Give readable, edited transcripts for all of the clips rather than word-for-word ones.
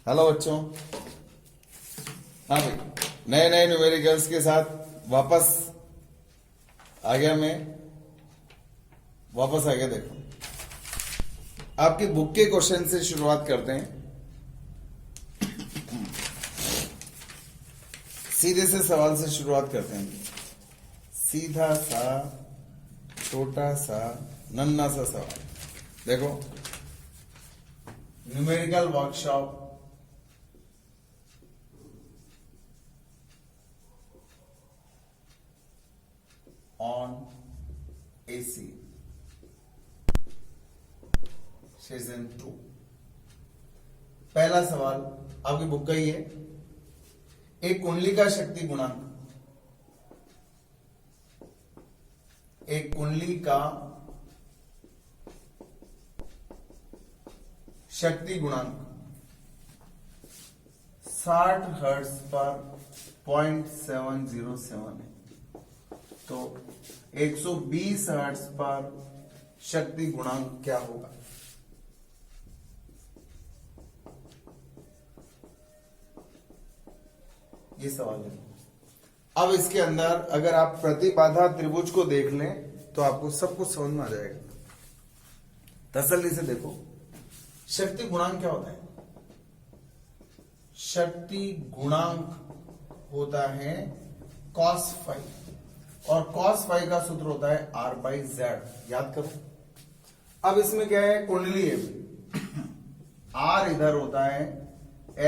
Hello बच्चों। हाँ भाई, नए नए न्यूमेरिकल्स के साथ वापस आ गया मैं। वापस आ गया। देखो, आपकी बुक के क्वेश्चन से शुरुआत करते हैं। सीधे से सवाल से शुरुआत करते हैं। सीधा सा छोटा सा नन्ना सा सवाल। देखो, numerical workshop on AC season 2। पहला सवाल आपकी बुक का ही है। एक कुंडली का शक्ति गुणांक, एक कुंडली का शक्ति गुणांक 60 हर्ट्ज पर 0.707 है। तो 120 हर्ट्ज पर शक्ति गुणांक क्या होगा? ये सवाल है। अब इसके अंदर अगर आप प्रतिबाधा त्रिभुज को देख लें तो आपको सब कुछ समझ में आ जाएगा। तसल्ली से देखो, शक्ति गुणांक क्या होता है? शक्ति गुणांक होता है cos फाई, और cos फाई का सूत्र होता है R/Z। याद करो। अब इसमें क्या है? कुंडली है। R इधर होता है,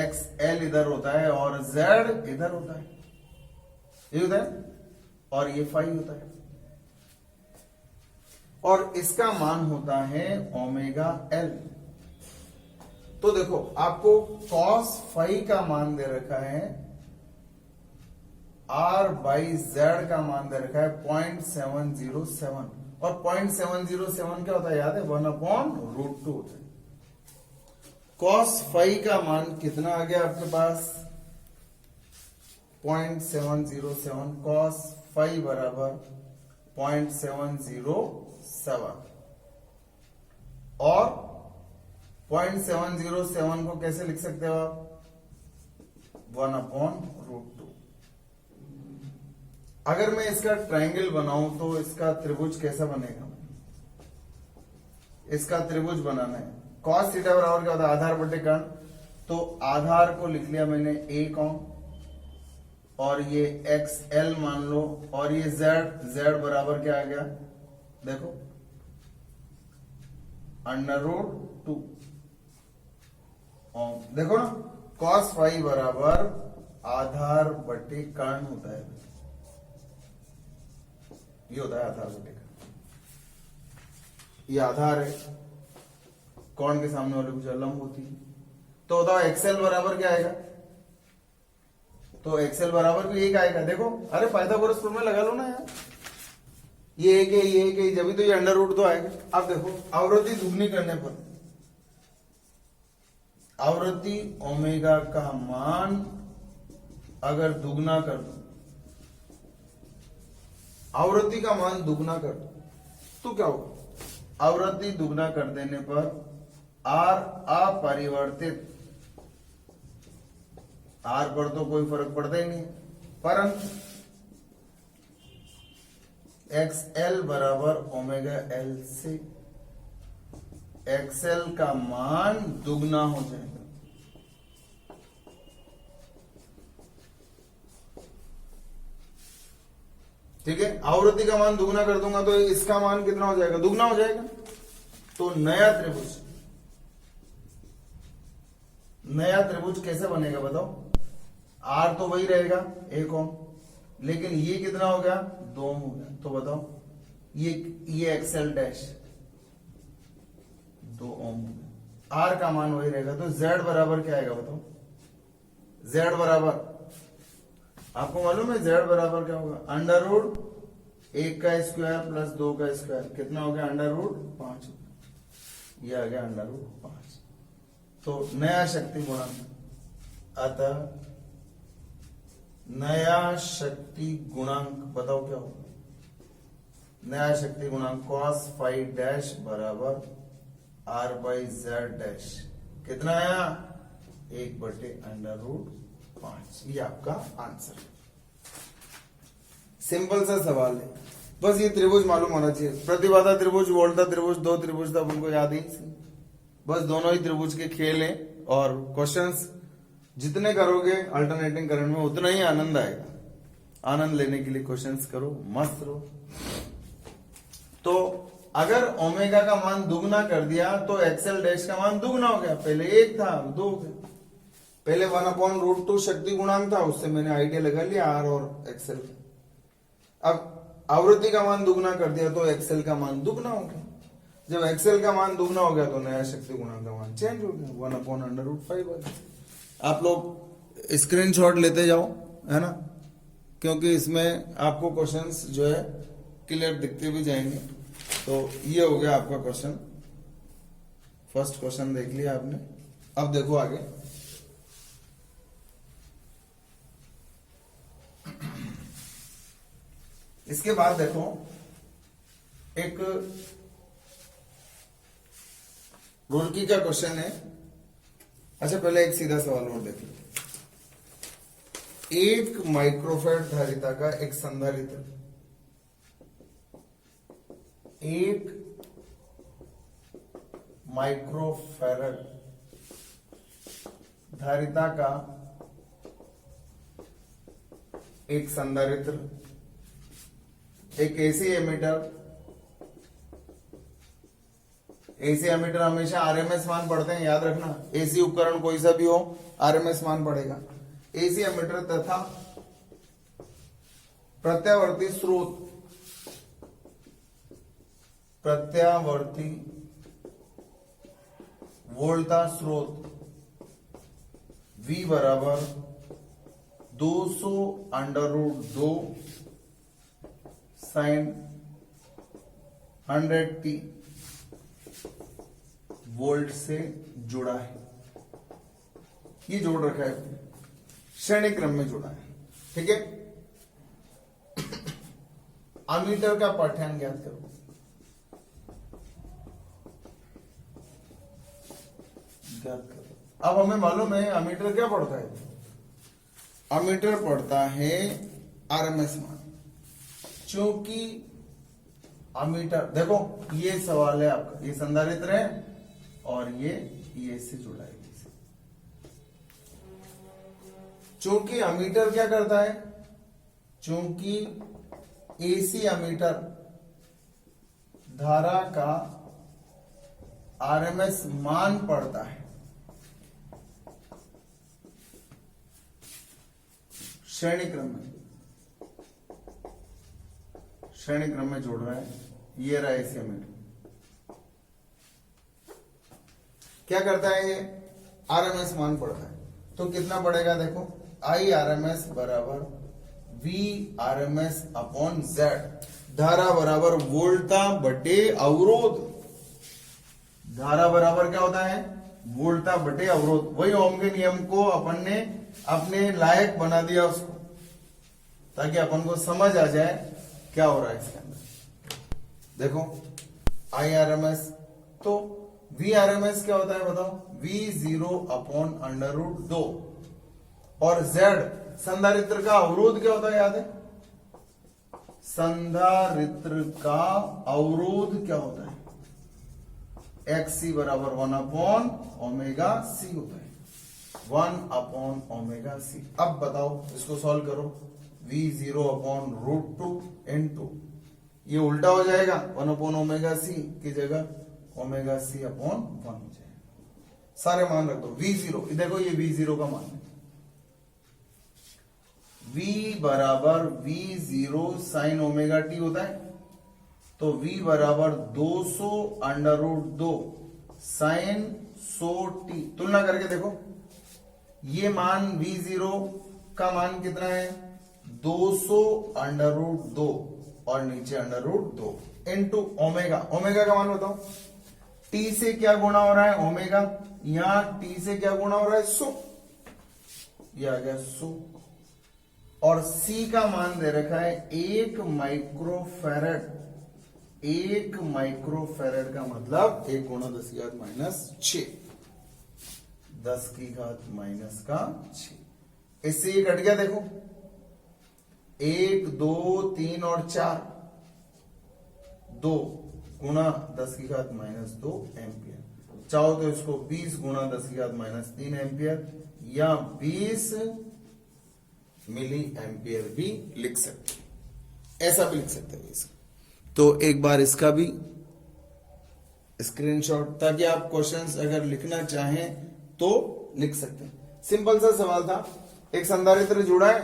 XL इधर होता है और Z इधर होता है। ये होता है और ये फाई होता है, और इसका मान होता है ओमेगा L। तो देखो, आपको cos फाई का मान दे रखा है, R/Z का मान दे रखा है 0.707, और 0.707 क्या होता है? याद है? 1/√2 होता है। cos फाई का मान कितना आ गया आपके पास? 0.707। cos फाई बराबर 0.707, और 0.707 को कैसे लिख सकते हो आप? 1/√2। अगर मैं इसका ट्रायंगल बनाऊं तो इसका त्रिभुज कैसा बनेगा? इसका त्रिभुज बनाना है। cos थीटा बराबर क्या होता है? आधार बटे कर्ण। तो आधार को लिख लिया मैंने a कॉम, और ये XL मान लो, और ये Z बराबर क्या आ गया? देखो, √2 ओम। देखो ना, cos फाई बराबर आधार बटे कर्ण होता है। ये होता है आधार बटे कर्ण। ये आधार है, कर्ण के सामने वाले कुछ लंब होती है। तो बताओ XL बराबर क्या आएगा? तो XL बराबर भी एक आएगा। देखो, अरे पाइथागोरस प्रमेय लगा लो ना यार। ये एक है, ये एक है, जब तो ये √2 आएगा। अब देखो, आवृत्ति दुगनी करने पर आवृत्ति ओमेगा का मान अगर दुगना कर दो, आवृत्ति का मान दुगना कर दो तो क्या होगा? आवृत्ति दुगना कर देने पर R अपरिवर्तित, R पर तो कोई फर्क पड़ता ही नहीं, परंतु XL बराबर ओमेगा L से XL का मान दुगना हो जाएगा। ठीक है, आवृत्ति का मान दुगना कर दूंगा तो इसका मान कितना हो जाएगा? दुगना हो जाएगा। तो नया त्रिभुज कैसे बनेगा बताओ? R तो वही रहेगा 1 ओम, लेकिन ये कितना हो गया? 2 ओम हो गया। तो बताओ, ये XL डैश 2 ओम हो गया। R का मान वही रहेगा। तो Z बराबर क्या आएगा बताओ? Z बराबर, आपको मालूम है Z बराबर क्या होगा? √1 का स्क्वायर प्लस 2 का स्क्वायर कितना हो गया? √5। ये आ गया √5। तो नया शक्ति गुणांक, अतः नया शक्ति गुणांक बताओ क्या होगा? नया शक्ति गुणांक cos फाई डैश बराबर R/Z डैश। कितना आया? 1/√5 ये आपका आंसर है। सिंपल सा सवाल है, बस ये त्रिभुज मालूम होना चाहिए। प्रतिबाधा त्रिभुज, वोल्टा त्रिभुज, दो त्रिभुज था उनको याद ही नहीं। बस दोनों ही त्रिभुज के खेल हैं और क्वेश्चंस जितने करोगे अल्टरनेटिंग करंट में उतना ही आनंद आएगा। आनंद लेने के लिए क्वेश्चंस करो, मस्त रहो। तो अगर ओमेगा का मान दुगना कर दिया तो एक्सएल डैश का मान दुगना हो गया। पहले 1 था, अब 2 हो गया। पहले 1/√2 शक्ति गुणांक था, उससे मैंने आइडिया लगा लिया आर और एक्सएल। अब आवृत्ति का मान दुगना कर दिया तो एक्सएल का मान दुगना हो गया। जब एक्सएल का मान दुगना हो गया तो नया शक्ति गुणांक का मान चेंज हो गया, 1/√5 हो गया। आप लोग स्क्रीनशॉट लेते जाओ, है ना, क्योंकि इसमें आपको क्वेश्चंस जो है क्लियर दिखते भी जाएंगे। तो ये हो गया आपका क्वेश्चन, फर्स्ट क्वेश्चन देख लिया आपने। अब देखो आगे, इसके बाद देखो एक रुड़की का क्वेश्चन है। अच्छा पहले एक सीधा सवाल और देख लो। 1 माइक्रोफैराड धारिता का एक संधारित्र 1 माइक्रोफैराड धारिता का एक संधारित्र, एक एसी एमीटर। एसी एमीटर हमेशा आरएमएस मान पढ़ते हैं, याद रखना। एसी उपकरण कोई सा भी हो आरएमएस मान पड़ेगा। एसी एमीटर तथा प्रत्यावर्ती स्रोत, प्रत्यावर्ती वोल्टा स्रोत V बराबर 200√2 साइन 100t वोल्ट से जुड़ा है। ये जोड़ रखा है, श्रेणी क्रम में जुड़ा है, ठीक है। अमीटर का पाठ्यांक ज्ञात करो। अब हमें मालूम है अमीटर क्या पढ़ता है। अमीटर पढ़ता है आरएमएस मान। क्योंकि अमीटर देखो ये सवाल है आपका, ये संधारित्र है और ये इससे जुड़ा है। चूंकि अमीटर क्या करता है, चूंकि एसी अमीटर धारा का आरएमएस मान पढ़ता है, श्रेणी क्रम में जोड़ रहा है। ये रहा एसी अमीटर। क्या करता है, ये आरएमएस मान पढ़ता है। तो कितना पड़ेगा देखो, आई आरएमएस बराबर वी आरएमएस अपॉन जेड। धारा बराबर वोल्टा बटे अवरोध। धारा बराबर क्या होता है, वोल्टा बटे अवरोध। वही ओम के नियम को अपन ने अपने लायक बना दिया उसको, ताकि अपन को समझ आ जाए क्या हो रहा है इसके अंदर। देखो आई आरएमएस, तो वी आरएमएस क्या होता है बताओ, V0/√2 और Z संधारित्र का अवरोध क्या होता है याद है। संधारित्र का अवरोध क्या होता है, XC बराबर 1/ω/C होता है, 1/ω/C। अब बताओ इसको सॉल्व करो, V0/√2 into ये उल्टा हो जाएगा, 1/ω/C की जगह ω/C/1 हो जाएगा। सारे मान रख दो। V0 देखो ये V0 का मान है, V बराबर V0 sin ω/t होता है। तो V बराबर 200√2 sin 100t। तुलना करके देखो, ये मान V0 का मान कितना है, 200√2 और नीचे √2 इंटू ओमेगा। ओमेगा का मान बताओ, T से क्या गुणा हो रहा है ओमेगा, यहां T से क्या गुणा हो रहा है 100, ये आ गया 100। और C का मान दे रखा है 1 माइक्रोफैरड। 1 माइक्रोफैरड का मतलब 1 × 10⁻⁶। 10 की घात माइनस का 6। इससे ये कट गया, देखो 1 2 3 और 4, 2 गुणा 10 की घात माइनस 2 एम्पियर। चाहो तो इसको 20 गुणा 10 की घात माइनस 3 एम्पियर या 20 मिली एम्पियर भी लिख सकते हैं, ऐसा भी लिख सकते हैं इसका। तो एक बार इसका भी स्क्रीनशॉट, ताकि आप क्वेश्चंस अगर लिखना चाहें तो लिख सकते हैं। सिंपल सा सवाल था, एक संधारित्र जुड़ा है,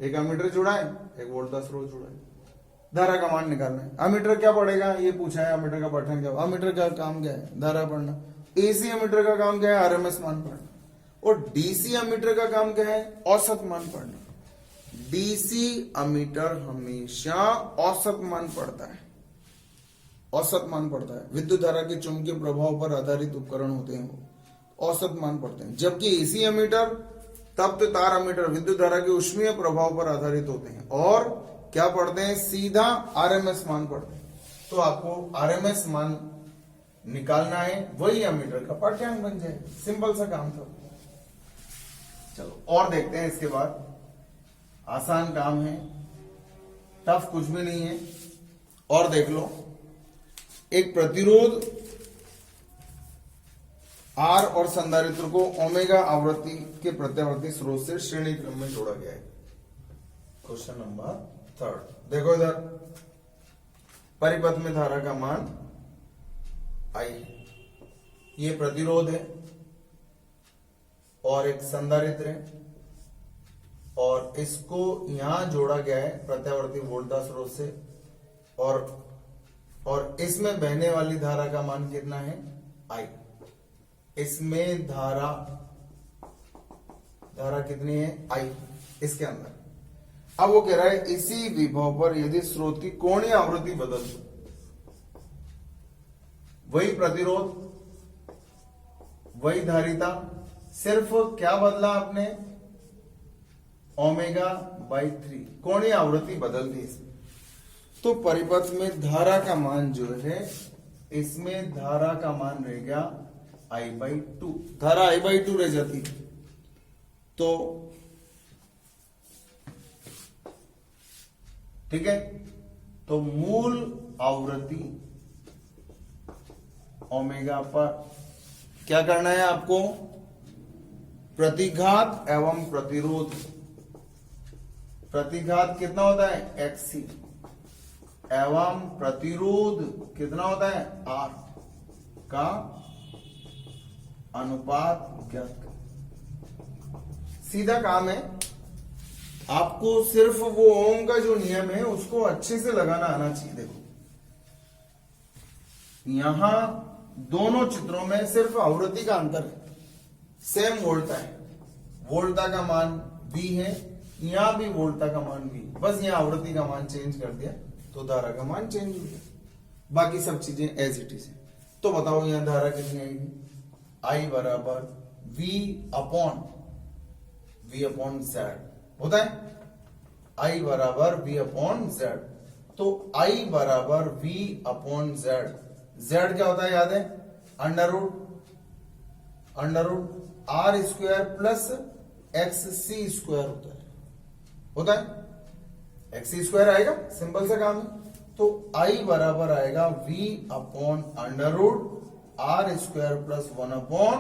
एक अमीटर जुड़ा है, एक वोल्ट का स्रोत जुड़ा है, धारा का मान निकालना है। अमीटर क्या पड़ेगा ये पूछा है, अमीटर का पठन क्या, अमीटर का काम क्या है, धारा पढ़ना। एसी अमीटर का काम क्या है, आरएमएस मान पढ़ना। और डीसी अमीटर का काम क्या है, औसत मान पढ़ना। डीसी अमीटर हमेशा औसत मान पढ़ता है, औसत मान पढ़ता है। विद्युत धारा के चुंबकीय प्रभाव पर आधारित उपकरण होते हैं, वो औसत मान पढ़ते हैं। जबकि एसी अमीटर, तप्त तार अमीटर विद्युत धारा के ऊष्मीय प्रभाव पर आधारित होते हैं और क्या पढ़ते हैं, सीधा आरएमएस मान पढ़ते हैं। तो आपको आरएमएस मान निकालना है, वही अमीटर का पाठ्यांक बन जाए। सिंपल सा काम था। चलो और देखते हैं इसके बाद, आसान काम है, टफ कुछ भी नहीं है। और देख लो, एक प्रतिरोध आर और संधारित्र को ओमेगा आवृत्ति के प्रत्यावर्ती स्रोत से श्रेणी क्रम में जोड़ा गया है। क्वेश्चन नंबर 3, देखो इधर, परिपथ में धारा का मान आई, ये प्रतिरोध है और एक संधारित्र है और इसको यहां जोड़ा गया है प्रत्यावर्ती वोल्टेज स्रोत से, और इसमें बहने वाली धारा का मान कितना है, आई। इसमें धारा कितनी है, आई, इसके अंदर। अब वो कह रहा है इसी विभव पर यदि स्रोत की कोणीय आवृत्ति बदल दो, वही प्रतिरोध, वही धारिता, सिर्फ क्या बदला आपने, ओमेगा बाई 3, कोणीय आवृत्ति बदल दी इसमें। तो परिपथ में धारा का मान जो है, इसमें धारा का मान रह गया I/2, धारा I/2 रह जाती। तो ठीक है, तो मूल आवृत्ति ओमेगा पर क्या करना है आपको, प्रतिघात एवं प्रतिरोध। प्रतिघात कितना होता है, XC, एवं प्रतिरोध कितना होता है, R का अनुपात ज्ञात कर। सीधा काम है, आपको सिर्फ वो ओम का जो नियम है उसको अच्छे से लगाना आना चाहिए। देखो यहां दोनों चित्रों में सिर्फ आवृत्ति का अंतर है, सेम वोल्टा है, वोल्टा का मान V है, यहां भी वोल्टा का मान V, बस यहां आवृत्ति का मान चेंज कर दिया तो धारा का मान चेंज हो गया, बाकी सब चीजें एज इट इज है। तो बताओ यहां धारा कितनी आएगी, I बराबर V अपॉन Z होता है, I बराबर V अपॉन Z। तो I बराबर V अपॉन Z, Z क्या होता है याद है, under root R square plus XC square होता है, XC स्क्वायर आएगा, सिंपल सा काम है। तो I बराबर आएगा V upon under root R square plus 1 upon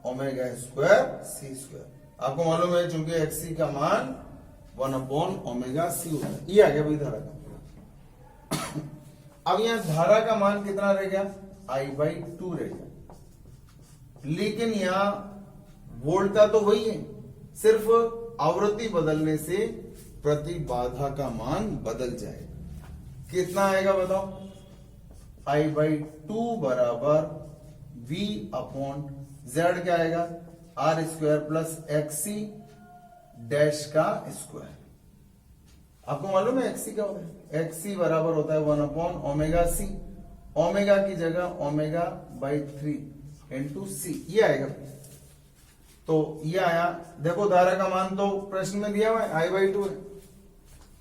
omega square C square. आपको मालूम है चूंकि XC का मान 1 अपॉन ओमेगा C होता है। ये आ गया भाई धारा का। अब यहां धारा का मान कितना रह गया, I/2 रह गया, लेकिन यहां वोल्टा तो वही है, सिर्फ आवृत्ति बदलने से प्रतिबाधा का मान बदल जाएगा। कितना आएगा बताओ, I/2 बराबर V अपॉन Z क्या आएगा, R square plus XC dash का स्क्वायर। आपको मालूम है XC क्या होता है, XC बराबर होता है 1 अपॉन ओमेगा C, ओमेगा की जगह ओमेगा बाई 3 इंटू C, ये आएगा। तो ये आया, देखो धारा का मान तो प्रश्न में दिया हुआ है I/2 है,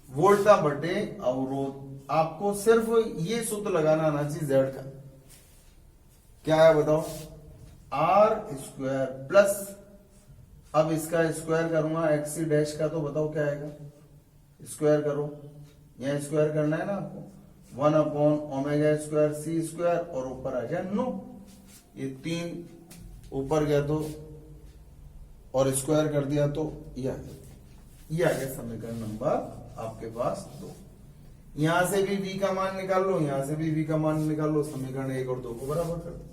वोल्टा बटे अवरोध। आपको सिर्फ ये सूत्र लगाना आना चाहिए Z का, क्या है बताओ, आर स्क्वायर प्लस, अब इसका स्क्वायर करूंगा एक्सी डैश का, तो बताओ क्या आएगा, स्क्वायर करो, यहां स्क्वायर करना है ना आपको, 1 upon omega square C square, और ऊपर आ जाए नो, ये 3 ऊपर गया तो और स्क्वायर कर दिया तो ये आ गया समीकरण नंबर आपके पास 2। यहां से भी v का मान निकाल लो, यहां से भी v का मान निकाल लो, समीकरण 1 और 2 को बराबर कर दो।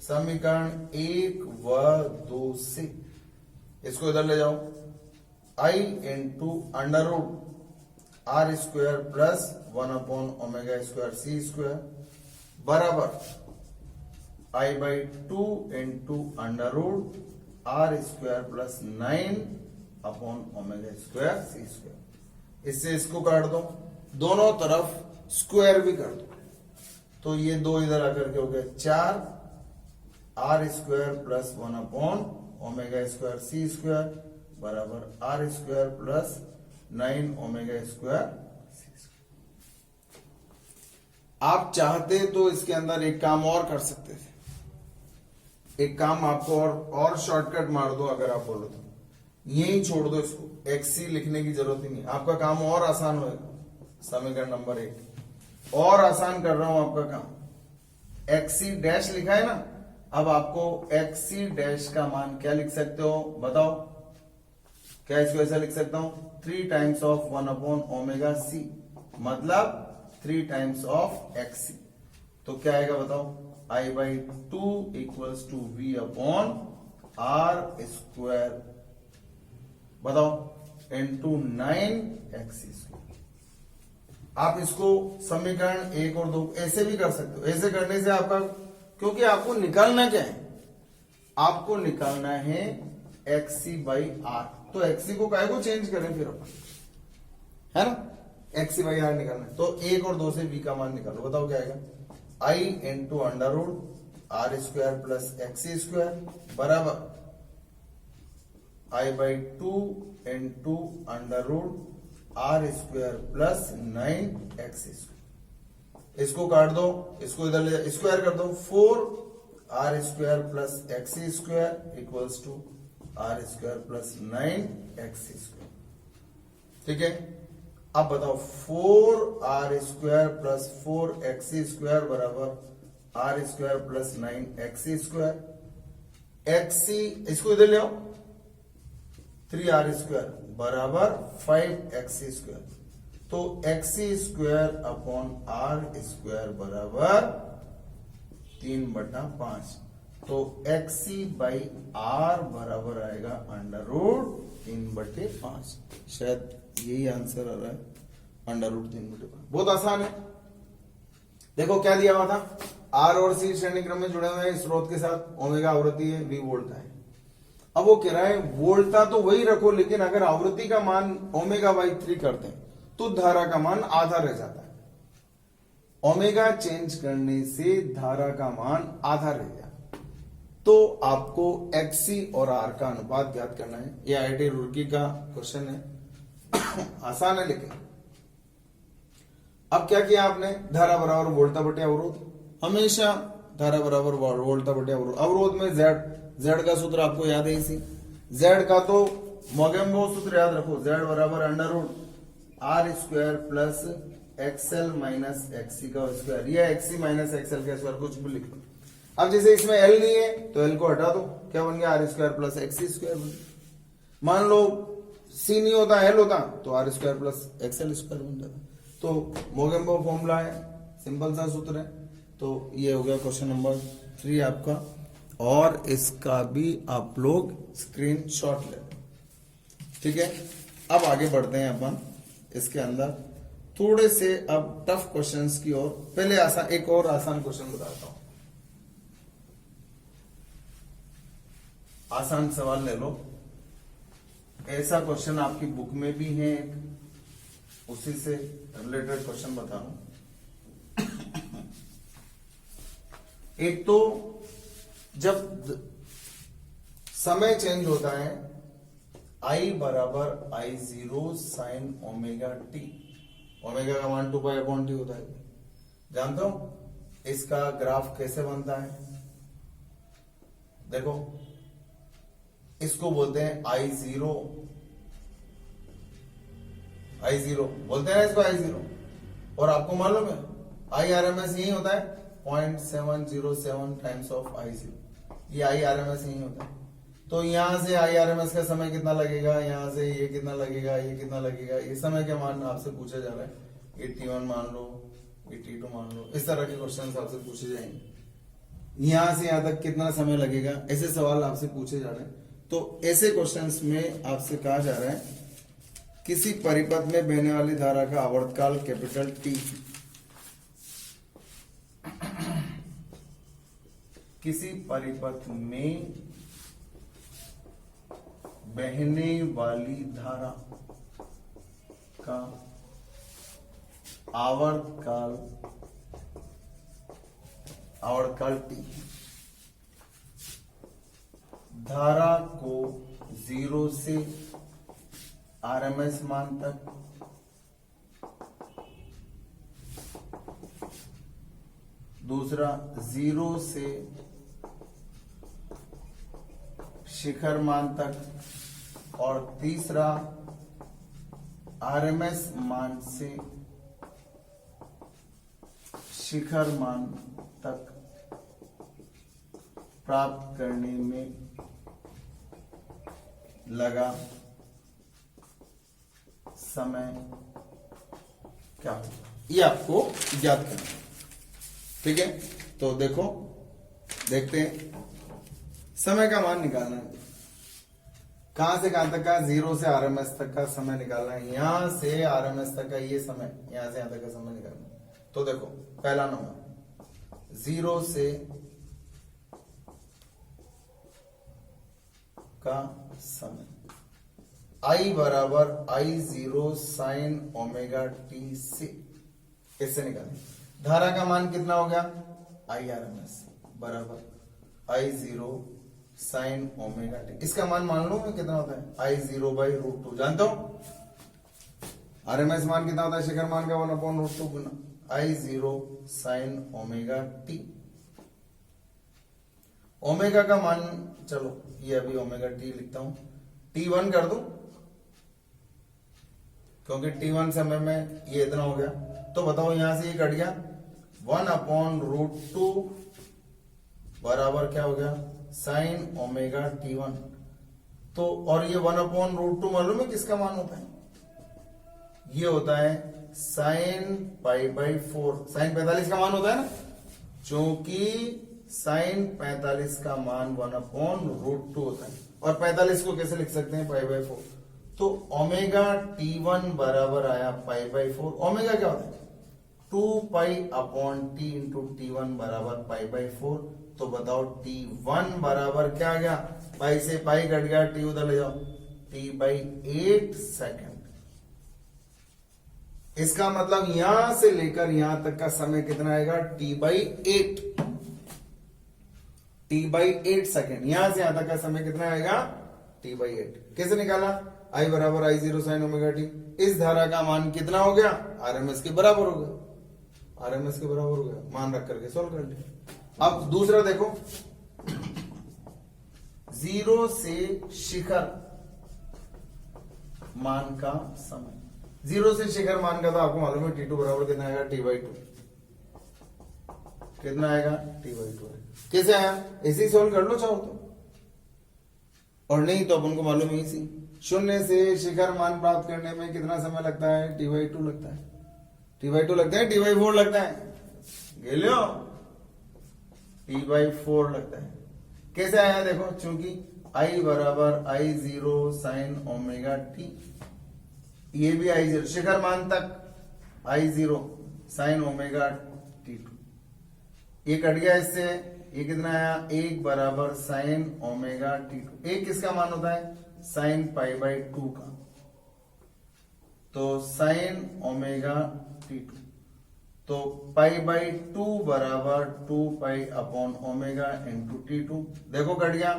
समीकरण 1 व 2 से इसको इधर ले जाओ, i into under root R square plus 1 upon omega square C square बराबर i by 2 into under root R square plus 9 upon omega square C square. इससे इसको काट दो, दोनों तरफ स्क्वायर भी कर दो, तो ये 2 इधर आकर के हो गए 4 R square plus 1 upon omega square C square बराबर R square plus 9 omega square C square. आप चाहते तो इसके अंदर एक काम और कर सकते थे, एक काम आपको और शॉर्टकट मार दो, अगर आप बोलो तो यही छोड़ दो, इसको एक्सी लिखने की जरूरत ही नहीं, आपका काम और आसान होगा। समीकरण नंबर 1 और आसान कर रहा हूं आपका काम, एक्सी डैश लिखा है ना, अब आपको एक्सी डैश का मान क्या लिख सकते हो बताओ, क्या इसको ऐसा लिख सकता हूं, 3 times of 1 upon omega C, मतलब 3 टाइम्स ऑफ एक्सी, तो क्या आएगा बताओ, I by 2 equals to V upon R square, बताओ इंटू 9 एक्सी स्क्वायर। आप इसको समीकरण 1 और 2 ऐसे भी कर सकते हो, ऐसे करने से आपका, क्योंकि आपको निकालना क्या है, आपको निकालना है एक्सी बाई आर, तो एक्सी को काहे को चेंज करें फिर अपन, है ना, एक्सी बाई आर निकालना है, तो 1 और 2 से वी का मान निकालो, बताओ क्या आएगा, I into under root R square plus XC square बराबर I by 2 into under root R square plus 9 XC square. इसको काट दो, इसको इधर ले स्क्वायर कर दो, 4 R square plus XC square equals to R square plus 9 XC square. ठीक है, अब बताओ 4 R square plus 4 XC square बराबर R square plus 9 XC square. XC इसको इधर ले आओ, 3 आर स्क्वायर बराबर 5 एक्सी स्क्वायर, तो XC square upon R square बराबर 3/5, तो एक्सी बाई आर बराबर आएगा अंडर रूट 3/5। शायद यही आंसर आ रहा है, अंडर रूट 3/5। बहुत आसान है, देखो क्या दिया हुआ था, आर और सी श्रेणी क्रम में जुड़े हुए हैं स्रोत के साथ, ओमेगा आवृत्ति है, वी वोल्टा है। अब वो कह रहा है वोल्टा तो वही रखो, लेकिन अगर आवृत्ति का मान ओमेगा बाई 3 करते हैं तो धारा का मान आधा रह जाता है। ओमेगा चेंज करने से धारा का मान आधा रह गया, तो आपको एक्सी और आर का अनुपात ज्ञात करना है। ये आईआईटी रुड़की का क्वेश्चन है, आसान है लेकिन। अब क्या किया आपने, धारा बराबर वोल्टा बटे अवरोध, हमेशा धारा बराबर वोल्टा बटे अवरोध। अवरोध में जेड का सूत्र आपको याद है, इसी जेड का तो मोगेम्बो सूत्र याद रखो, जेड बराबर under root R square plus XL minus XC का स्क्वायर, या एक्सी माइनस एक्सएल का स्क्वायर, कुछ भी लिख लो। अब जैसे इसमें एल नहीं है तो एल को हटा दो, क्या बन गया, R square plus XC square बन गया। मान लो सी नहीं होता, एल होता, तो R square plus XL square बन जाता। तो मोगेम्बो फॉर्मूला है, सिंपल सा सूत्र है। तो ये हो गया क्वेश्चन नंबर 3 आपका, और इसका भी आप लोग स्क्रीनशॉट ले, ठीक है। अब आगे बढ़ते हैं अपन इसके अंदर थोड़े से अब टफ क्वेश्चंस की ओर। पहले आसान, एक और आसान क्वेश्चन बताता हूं, आसान सवाल ले लो। ऐसा क्वेश्चन आपकी बुक में भी है, उसी से रिलेटेड क्वेश्चन बता रहा हूं। एक तो जब समय चेंज होता है, आई बराबर आई 0 साइन ओमेगा टी, ओमेगा का मान 2π/T होता है, जानते हो इसका ग्राफ कैसे बनता है, देखो इसको बोलते हैं I0, I0 बोलते हैं इसको I0। और आपको मालूम है IRMS यही होता है 0.707 टाइम्स ऑफ I0, ये IRMS यही होता है। तो यहां से IRMS का समय कितना लगेगा, यहां से ये कितना लगेगा, ये कितना लगेगा, ये समय के मान आपसे पूछा जा रहा है। 81 मान लो, 82 मान लो, इस तरह के क्वेश्चन आपसे पूछे जाएंगे। यहां से यहां तक कितना समय लगेगा, ऐसे सवाल आपसे पूछे जा रहे हैं। तो ऐसे क्वेश्चंस में आपसे कहा जा रहा है किसी परिपथ में बहने वाली धारा का आवर्तकाल कैपिटल T, किसी परिपथ में बहने वाली धारा का आवर्तकाल T, धारा को 0 से RMS मान तक, दूसरा 0 से शिखर मान तक, और तीसरा RMS मान से शिखर मान तक प्राप्त करने में लगा समय क्या होगा, ये आपको याद करना है। ठीक है, तो देखो देखते हैं, समय का मान निकालना है। कहां से कहां तक का, 0 से RMS तक का समय निकालना है। यहां से RMS तक का ये समय, यहां से यहां तक का समय निकालना है। तो देखो पहला नंबर 0 से का समय, I बराबर I0 साइन ओमेगा t से, इससे निकालें। धारा का मान कितना हो गया, IRMS बराबर I0 साइन ओमेगा t। इसका मान मालूम है कितना होता है, I0 बाई √2। जानते हो RMS मान कितना होता है, शिखर मान का 1/√2 गुना I0 sine omega t। Omega का मान, चलो ये अभी ओमेगा t लिखता हूं, T1 कर दो, क्योंकि T1 समय में ये इतना हो गया। तो बताओ यहां से ये कट गया, 1/√2 बराबर क्या हो गया, साइन ओमेगा T1। तो और ये 1/√2 मालूम है किसका मान होता है, ये होता है साइन π/4। साइन 45 का मान होता है ना, क्योंकि साइन 45 का मान 1/√2 होता है। और 45 को कैसे लिख सकते हैं, π/4। तो ओमेगा T1 बराबर आया π/4। ओमेगा क्या होता है, 2π/T इंटू T1 बराबर π/4। तो बताओ T1 बराबर क्या आ गया, पाई से पाई कट गया, T उधर ले जाओ, T/8 सेकेंड। इसका मतलब यहां से लेकर यहां तक का समय कितना आएगा, T/8, T/8 सेकेंड। यहां से यहां तक का समय कितना आएगा, T/8। कैसे निकाला, I बराबर I0 साइन ओमेगा t। इस धारा का मान कितना हो गया, RMS के बराबर हो गया, RMS के बराबर हो गया, मान रख करके सोल्व कर लिया। अब दूसरा देखो, 0 से शिखर मान का समय। 0 से शिखर मान का तो आपको मालूम है T2 बराबर कितना आएगा, T/2। कितना आएगा, T/2। कैसे आया, ऐसे ही सोल्व कर लो चाहो तो, और नहीं तो अपन को मालूम है इसी, 0 से शिखर मान प्राप्त करने में कितना समय लगता है, T/2 लगता है, T/2 लगता है, T/4 लगता है, गेलियो T/4 लगता है। कैसे आया देखो, चूंकि I बराबर I0 साइन ओमेगा t, ये भी I0 शिखर मान तक I0 साइन ओमेगा t2, ये कट गया इससे, ये कितना आया, 1 बराबर साइन ओमेगा t2। एक किसका मान होता है, साइन π/2 का। तो साइन ओमेगा t2, तो π/2 बराबर 2π/ओमेगा इंटू t2। देखो कट गया,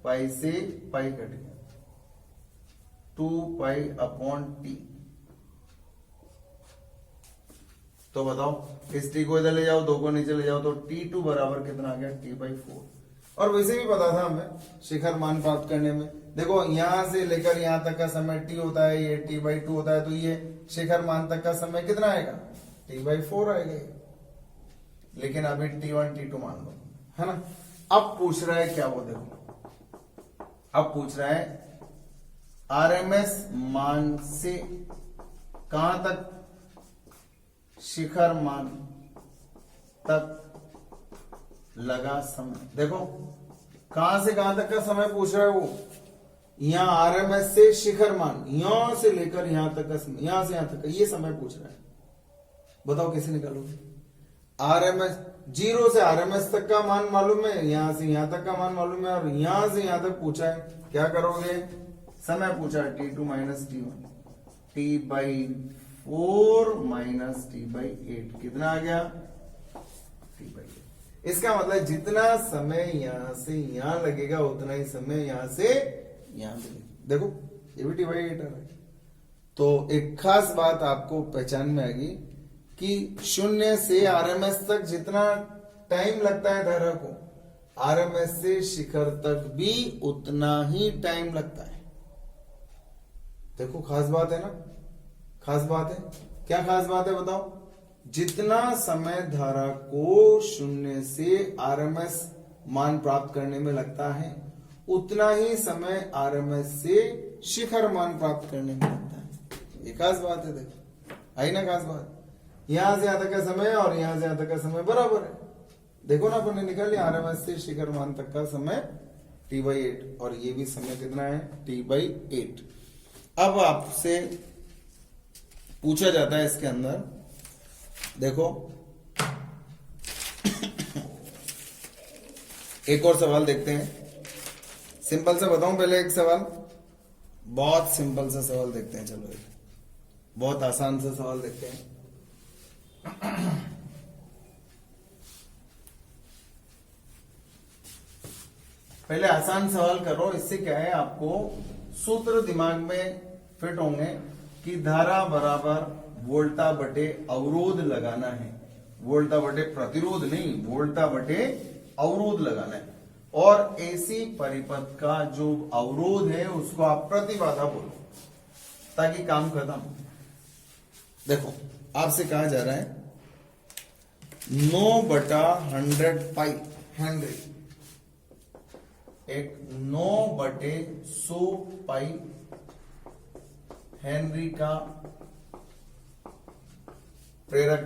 पाई से पाई कट गया, 2π/t। तो बताओ इस t को इधर ले जाओ, 2 को नीचे ले जाओ, तो T2 बराबर कितना आ गया, T/4। और वैसे भी पता था हमें शिखर मान प्राप्त करने में। देखो यहां से लेकर यहां तक का समय टी होता है, ये t/2 होता है, तो ये शिखर मान तक का समय कितना आएगा, t/4 आएगा। लेकिन अभी t1 t2 मान लो, है ना। अब पूछ रहा है क्या, वो देखो, अब पूछ रहा है आरएमएस मान से कहां तक, शिखर मान तक लगा समय। देखो कहां से कहां तक का समय पूछ रहा है वो, यहां आरएमएस से शिखर मान, यहां से लेकर यहां तक का समय, यहां से यहां तक का ये समय पूछ रहा है। बताओ कैसे निकालोगे। आरएमएस 0 से आरएमएस तक का मान मालूम है, यहां से यहां तक का मान मालूम है, और यहां से यहां तक पूछा है, क्या करोगे, समय पूछा है t2 minus t1, t/4 minus t/8 कितना आ गया, t/8। इसका मतलब जितना समय यहां से यहां लगेगा उतना ही समय यहां से यहां लगेगा। देखो ये भी t/8 आ रहा है। तो एक खास बात आपको पहचान में आएगी कि 0 से आरएमएस तक जितना टाइम लगता है धारा को, आरएमएस से शिखर तक भी उतना ही टाइम लगता है। देखो खास बात है ना, खास बात है। क्या खास बात है बताओ, जितना समय धारा को 0 से आरएमएस मान प्राप्त करने में लगता है उतना ही समय आरएमएस से शिखर मान प्राप्त करने में लगता है। ये खास बात है। देखो आई ना खास बात, यहां से यहां तक का समय और यहां से यहां तक का समय बराबर है। देखो ना अपन ने निकाल लिया आरएमएस से शिखर मान तक का समय t/8, और ये भी समय कितना है, t/8। अब आपसे पूछा जाता है इसके अंदर, देखो एक और सवाल देखते हैं। सिंपल सा बताऊं पहले एक सवाल, बहुत सिंपल सा सवाल देखते हैं। चलो एक बहुत आसान सा सवाल देखते हैं। पहले आसान सवाल करो, इससे क्या है आपको सूत्र दिमाग में फिट होंगे कि धारा बराबर वोल्टा बटे अवरोध लगाना है। वोल्टा बटे प्रतिरोध नहीं, वोल्टा बटे अवरोध लगाना है। और एसी परिपथ का जो अवरोध है उसको आप प्रतिबाधा बोलो ताकि काम खत्म। देखो आपसे कहा जा रहा है 9/100 पाई हेनरी, एक 9/100 पाई हेनरी का प्रेरक,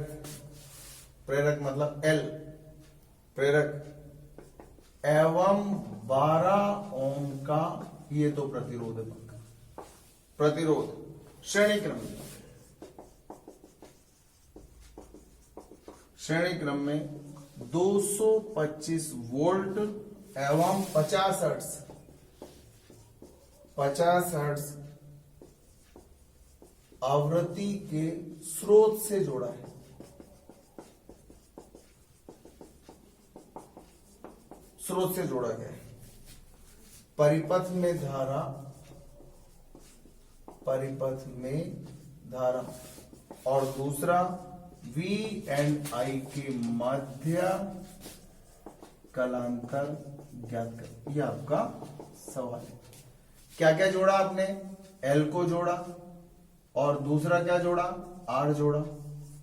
प्रेरक मतलब एल, प्रेरक एवं 12 ओम का ये तो प्रतिरोध है पक्का, प्रतिरोध श्रेणी क्रम में, श्रेणी क्रम में 225 वोल्ट एवं 50 हर्ट्ज, 50 हर्ट्ज आवृत्ति के स्रोत से जोड़ा है। स्रोत से जोड़ा गया है। परिपथ में धारा, परिपथ में धारा, और दूसरा V एंड I के मध्य कलांतर ज्ञात कर। यह आपका सवाल है। क्या क्या जोड़ा आपने, L को जोड़ा और दूसरा क्या जोड़ा, R जोड़ा।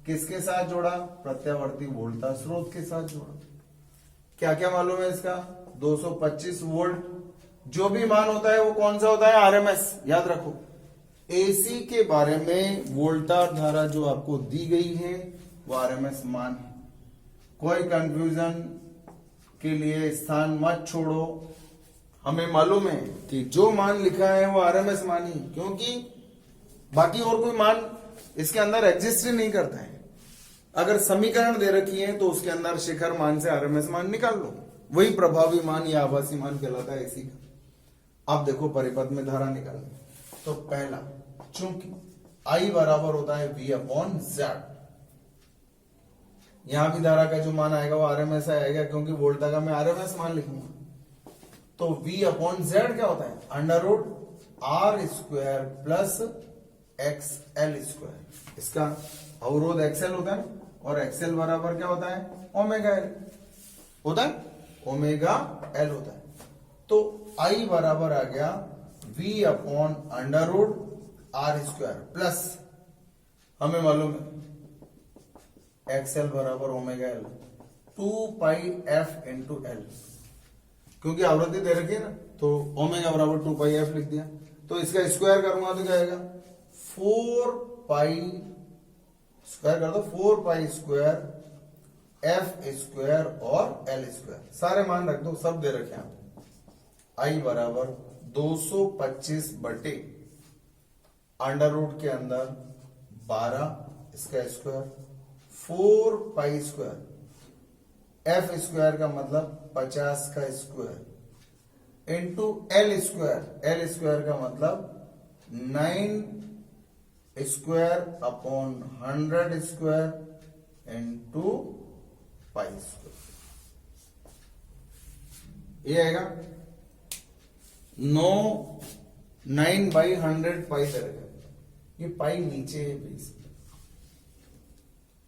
किसके साथ जोड़ा, प्रत्यावर्ती वोल्टा स्रोत के साथ जोड़ा। क्या क्या मालूम है इसका, 225 वोल्ट, जो भी मान होता है वो कौन सा होता है, आरएमएस। याद रखो एसी के बारे में वोल्टार धारा जो आपको दी गई है वो आरएमएस मान है। कोई कंफ्यूजन के लिए स्थान मत छोड़ो। हमें मालूम है कि जो मान लिखा है वो आरएमएस मान ही, क्योंकि बाकी और कोई मान इसके अंदर एग्जिस्ट ही नहीं करता है। अगर समीकरण दे रखी है तो उसके अंदर शिखर मान से आरएमएस मान निकाल लो, वही प्रभावी मान या आभासी मान कहलाता है एसी का। अब देखो परिपथ में धारा निकालनी, तो पहला चूंकि I बराबर होता है V/Z, यहां भी धारा का जो मान आएगा वो आरएमएस आएगा, क्योंकि वोल्टा का मैं आरएमएस मान लिखूंगा। तो V/Z क्या होता है, √R² प्लस XL²। इसका अवरोध XL होता है और XL बराबर क्या होता है, ओमेगा L होता है। ओमेगा एल होता है। तो आई बराबर आ गया v upon under root R square plus हमें मालूम है एक्सएल बराबर omega L 2 pi F into L, क्योंकि आवृत्ति दे रखी है ना, तो ओमेगा बराबर 2 पाई एफ लिख दिया। तो इसका स्क्वायर करूंगा तो क्या आएगा 4 पाई स्क्वायर कर दो 4 पाई स्क्वायर एफ स्क्वायर और एल स्क्वायर, सारे मान रख दो, सब दे रखे हैं। आई बराबर 225 बटे अंडर रूट के अंदर 12 इसका square 4 pi square F square का मतलब 50 का स्क्वायर इंटू एल स्क्वायर का मतलब 9 square upon 100 square into pi square, ये आएगा 9 बाई 100 पाई करेगा। ये पाई नीचे है प्लीज,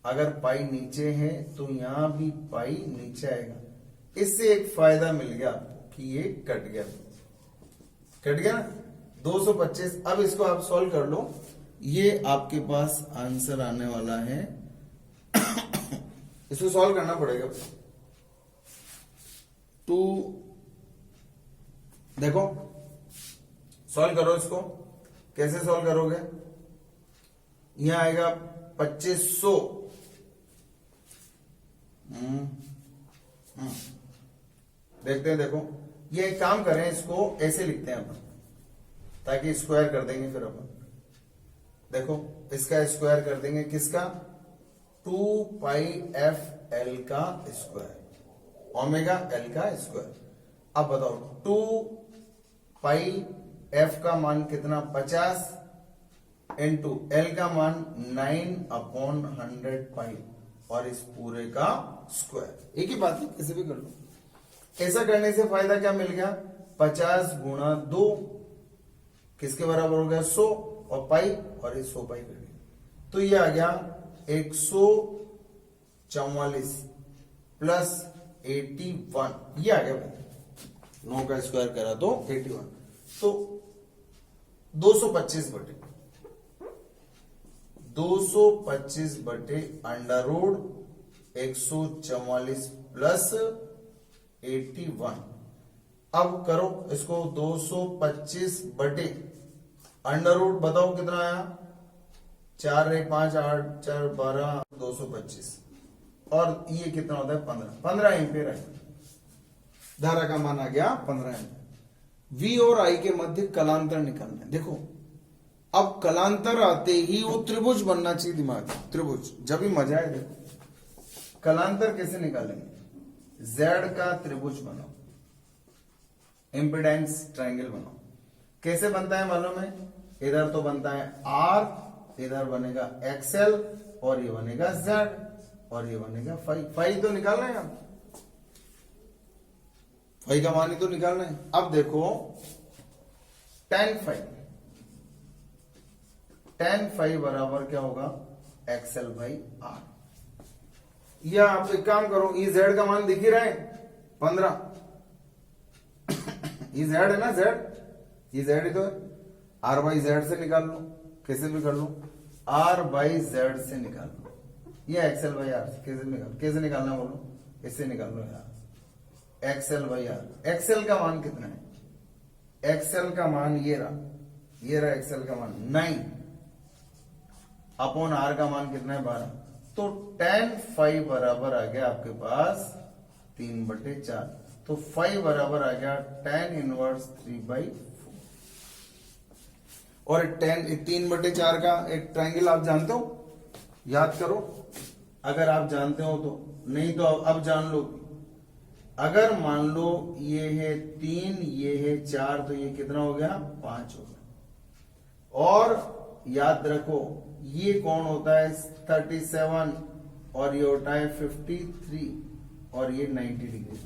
अगर पाई नीचे है तो यहां भी पाई नीचे आएगा। इससे एक फायदा मिल गया कि ये कट गया ना 225। अब इसको आप सॉल्व कर लो, ये आपके पास आंसर आने वाला है इसको सॉल्व करना पड़ेगा। 2 देखो सॉल्व करो इसको, कैसे सॉल्व करोगे, यहां आएगा 2500 देखते हैं। देखो ये एक काम करें, इसको ऐसे लिखते हैं अपन ताकि स्क्वायर कर देंगे फिर अपन। देखो इसका स्क्वायर कर देंगे किसका 2 पाई एफ एल का स्क्वायर ओमेगा एल का स्क्वायर। अब बताओ 2 पाई एफ का मान कितना 50 इंटू एल का मान 9 अपॉन 100 पाई और इस पूरे का स्क्वायर। एक ही बात है, कैसे भी कर लो। ऐसा करने से फायदा क्या मिल गया 50 गुणा 2 किसके बराबर हो गया 100 और पाई और ये 100 पाई कर दिया, तो ये आ गया 144 प्लस 81, ये आ गया भाई 9 का स्क्वायर करा तो 81, तो 225 बटे अंडर रूट 144 प्लस 81। अब करो इसको 225 बटे अंडर रूट बताओ कितना आया 4 रे 5 8 4 12 225 और ये कितना होता है 15 एम्पियर है। धारा का मान आ गया 15 एम्पियर। V और I के मध्य कलांतर निकालना है। देखो अब कलांतर आते ही वो त्रिभुज बनना चाहिए दिमाग में, त्रिभुज जब भी मजा है। देखो कलांतर कैसे निकालेंगे, Z का त्रिभुज बनाओ, इंपिडेंस ट्रायंगल बनाओ। कैसे बनता है मालूम है, इधर तो बनता है R, इधर बनेगा XL और ये बनेगा Z और ये बनेगा फाई तो निकालना है, फाई का मान ही तो निकालना है। अब देखो tan फाई बराबर क्या होगा XL बाई R। या आप एक काम करो, ये Z का मान दिख ही रहा है 15 ये Z है ना, ये Z ही तो है। R बाई Z से निकाल लो, कैसे भी कर लो, R बाई Z से निकाल लो, ये XL बाई R कैसे निकालना बोलो, इससे निकाल लो यार XL बाई R। XL का मान कितना है, XL का मान ये रहा XL का मान 9 अपॉन R का मान कितना है 12। तो tan फाई बराबर आ गया आपके पास 3/4, तो फाई बराबर आ गया tan इनवर्स 3/4। और 3/4 का एक ट्रायंगल आप जानते हो, याद करो अगर आप जानते हो तो, नहीं तो अब जान लो। अगर मान लो ये है 3 ये है 4 तो ये कितना हो गया 5 हो गया। और याद रखो ये कौन होता है 37 और ये होता है 53 और ये 90 डिग्री।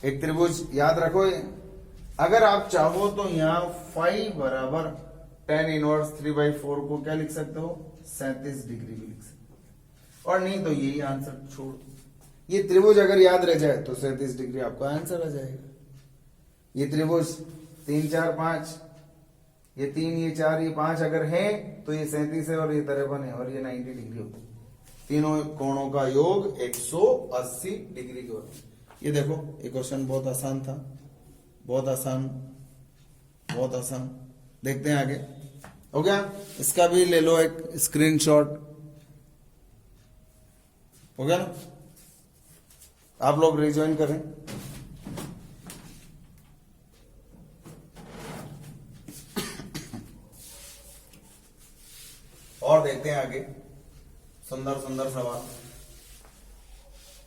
एक त्रिभुज याद रखो ये। अगर आप चाहो तो यहां फाई बराबर tan इनवर्स 3/4 को क्या लिख सकते हो 37 डिग्री भी लिख सकते हो, और नहीं तो यही आंसर छोड़ दो। ये त्रिभुज अगर याद रह जाए तो 37 डिग्री आपका आंसर आ जाएगा। ये त्रिभुज 3 4 5, ये 3 ये 4 ये 5 अगर है तो ये 37 है और ये 53 है और ये 90 डिग्री होगा। तीनों कोणों का योग 180 डिग्री के होता है। ये देखो ये क्वेश्चन बहुत आसान था, बहुत आसान, बहुत आसान। देखते हैं आगे। हो गया? इसका भी ले लो एक स्क्रीनशॉट। हो गया ना? आप लोग रिज्वाइन करें। और देखते हैं आगे। सुंदर सुंदर सवाल।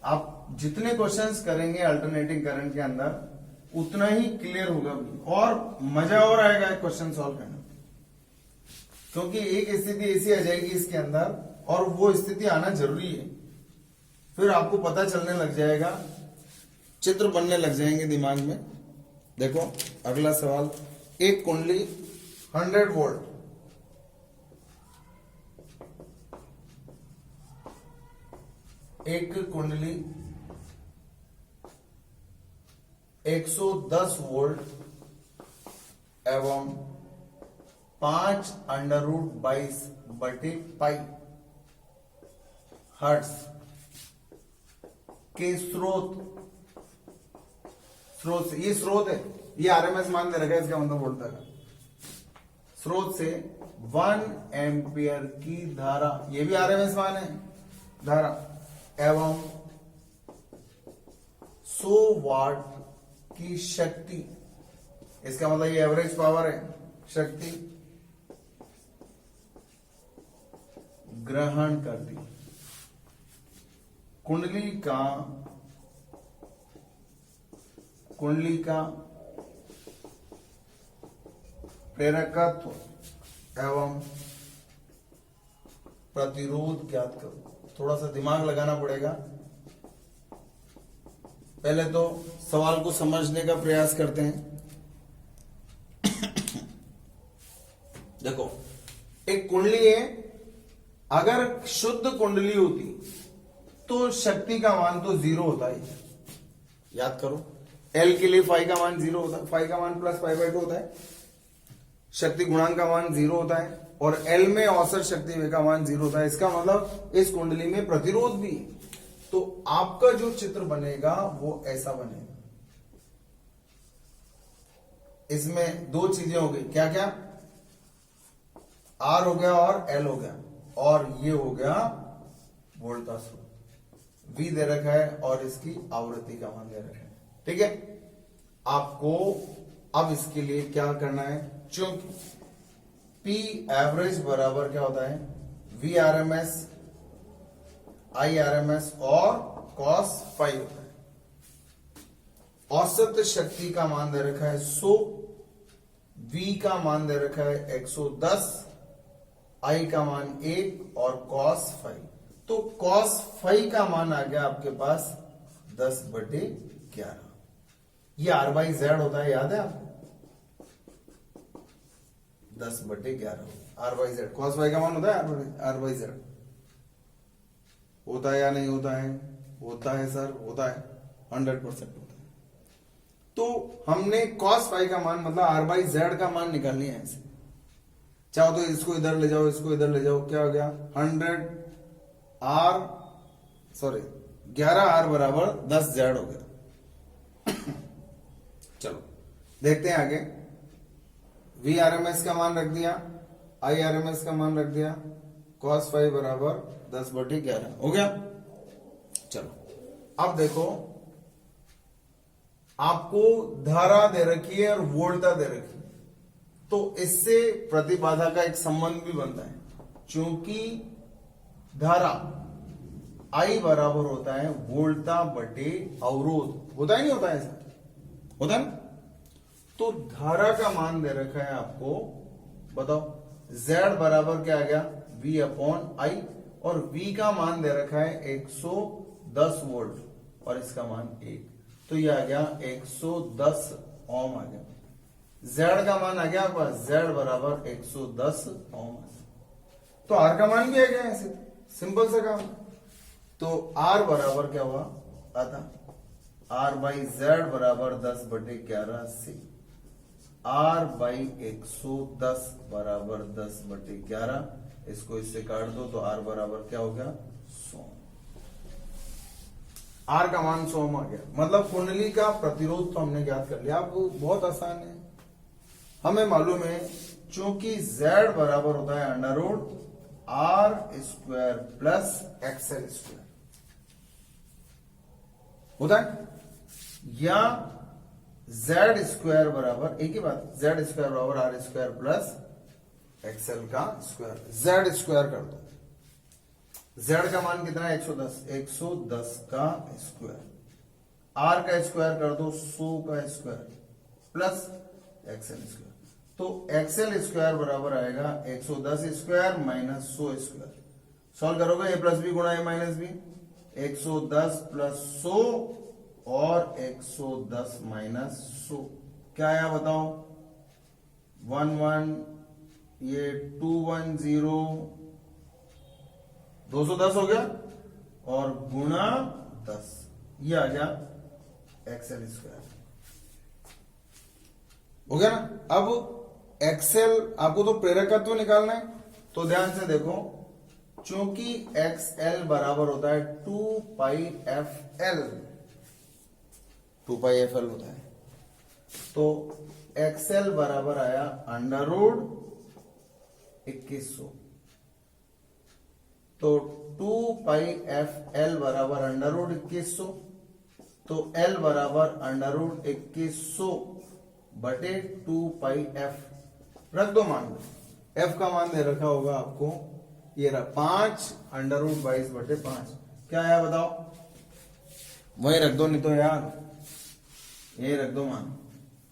आप जितने क्वेश्चंस करेंगे अल्टरनेटिंग करंट के अंदर उतना ही क्लियर होगा भी, और मजा और आएगा क्वेश्चन सॉल्व करने में, क्योंकि एक स्थिति ऐसी आ जाएगी इसके अंदर और वो स्थिति आना जरूरी है। फिर आपको पता चलने लग जाएगा, चित्र बनने लग जाएंगे दिमाग में। देखो अगला सवाल। एक कुंडली 100 वोल्ट एक कुंडली 110 वोल्ट एवं 5√22 हर्ट्ज के स्रोत से, ये स्रोत है, ये आरएमएस मान दे रखा है, इसका मतलब वोल्ट का स्रोत से 1 एम्पियर की धारा, ये भी आरएमएस मान है, धारा एवं 100 वाट की शक्ति, इसका मतलब ये एवरेज पावर है, शक्ति ग्रहण करती। कुंडली का प्रेरकत्व एवं प्रतिरोध ज्ञात करो। थोड़ा सा दिमाग लगाना पड़ेगा। पहले तो सवाल को समझने का प्रयास करते हैं। देखो एक कुंडली है, अगर शुद्ध कुंडली होती तो शक्ति का मान तो 0 होता है। याद करो, एल के लिए फाई का मान 0 होता है, फाई का मान प्लस पाई/2 होता है, शक्ति गुणांक का मान 0 होता है, और एल में औसत शक्ति का मान 0 होता है। इसका मतलब इस कुंडली में प्रतिरोध भी। तो आपका जो चित्र बनेगा वो ऐसा बनेगा। इसमें दो चीजें हो गई, क्या क्या? आर हो गया और एल हो गया, और ये हो गया वोल्ट का स्रोत, वी दे रखा है और इसकी आवृत्ति का मान दे रखा है। ठीक है, आपको अब इसके लिए क्या करना है, चूंकि पी एवरेज बराबर क्या होता है, वी आरएमएस, आई आरएमएस और कॉस फाई होता है। औसत शक्ति का मान दे रखा है 100, वी का मान दे रखा है 110, आई का मान 1 और कॉस फाई। तो कॉस फाई का मान आ गया आपके पास 10/11। ये R/Z होता है, याद है आपको? 10/11 R/Z। कॉस फाई का मान होता है R/Z। होता है या नहीं होता है? होता है सर, होता है, 100% होता है। तो हमने कॉस फाई का मान मतलब R/Z का मान निकालनी है ऐसे। चाहो तो इसको इधर ले जाओ, इसको इधर ले जाओ, क्या हो गया 11R बराबर 10Z हो गया। चलो देखते हैं आगे। वी आरएमएस का मान रख दिया, आई आरएमएस का मान रख दिया, कॉस फाई बराबर 10/11 हो गया। चलो अब देखो, आपको धारा दे रखी है और वोल्टता दे रखी है, तो इससे प्रतिबाधा का एक संबंध भी बनता है। चूंकि धारा आई बराबर होता है वोल्टता बटे अवरोध, होता ही नहीं होता है ऐसा? होता है ना? तो धारा का मान दे रखा है आपको, बताओ Z बराबर क्या आ गया, V/I, और V का मान दे रखा है 110 वोल्ट और इसका मान 1, तो ये आ गया 110 ओम आ गया। Z का मान आ गया आपका, Z बराबर 110 ओम। तो R का मान भी आ गया ऐसे, सिंपल सा काम। तो R बराबर क्या हुआ अतः आर बाई जेड बराबर 10/11 से आर बाई 110 बराबर 10/11, इसको इससे काट दो तो आर बराबर क्या हो गया 100। आर का मान 100 आ गया, मतलब कुंडली का प्रतिरोध तो हमने ज्ञात कर लिया। अब बहुत आसान है, हमें मालूम है चूंकि Z बराबर होता है under R square plus XL square होता है, या Z स्क्वायर बराबर एक ही बात, Z स्क्वायर बराबर आर स्क्वायर प्लस एक्सएल का स्क्वायर, Z स्क्वायर कर दो। Z का मान कितना है 110, 110 का स्क्वायर, R का स्क्वायर कर दो 100 का स्क्वायर प्लस एक्सएल स्क्वायर, तो एक्सएल स्क्वायर बराबर आएगा 110 स्क्वायर माइनस 100 स्क्वायर। सॉल्व करोगे a प्लस बी गुणा a माइनस बी, 110 प्लस 100 और 110 माइनस 100 क्या आया बताओ, 11 ये 210 210 हो गया और गुणा 10 ये आ गया एक्सएल स्क्वायर हो गया ना। अब एक्सएल आपको तो प्रेरकत्व निकालना है, तो ध्यान से देखो चूंकि एक्सएल बराबर होता है 2πfl, 2πfl होता है, तो एक्सएल बराबर आया अंडर रूट 2100, तो 2πfl बराबर अंडर रूट 2100, तो L बराबर अंडर रूट 2100 बटे 2πf, रख दो मान, f का मान दे रखा होगा आपको, ये रहा 5 अंडर रूट 22 बटे 5, क्या आया बताओ, वही रख दो, नहीं तो यार ये रख दो मान,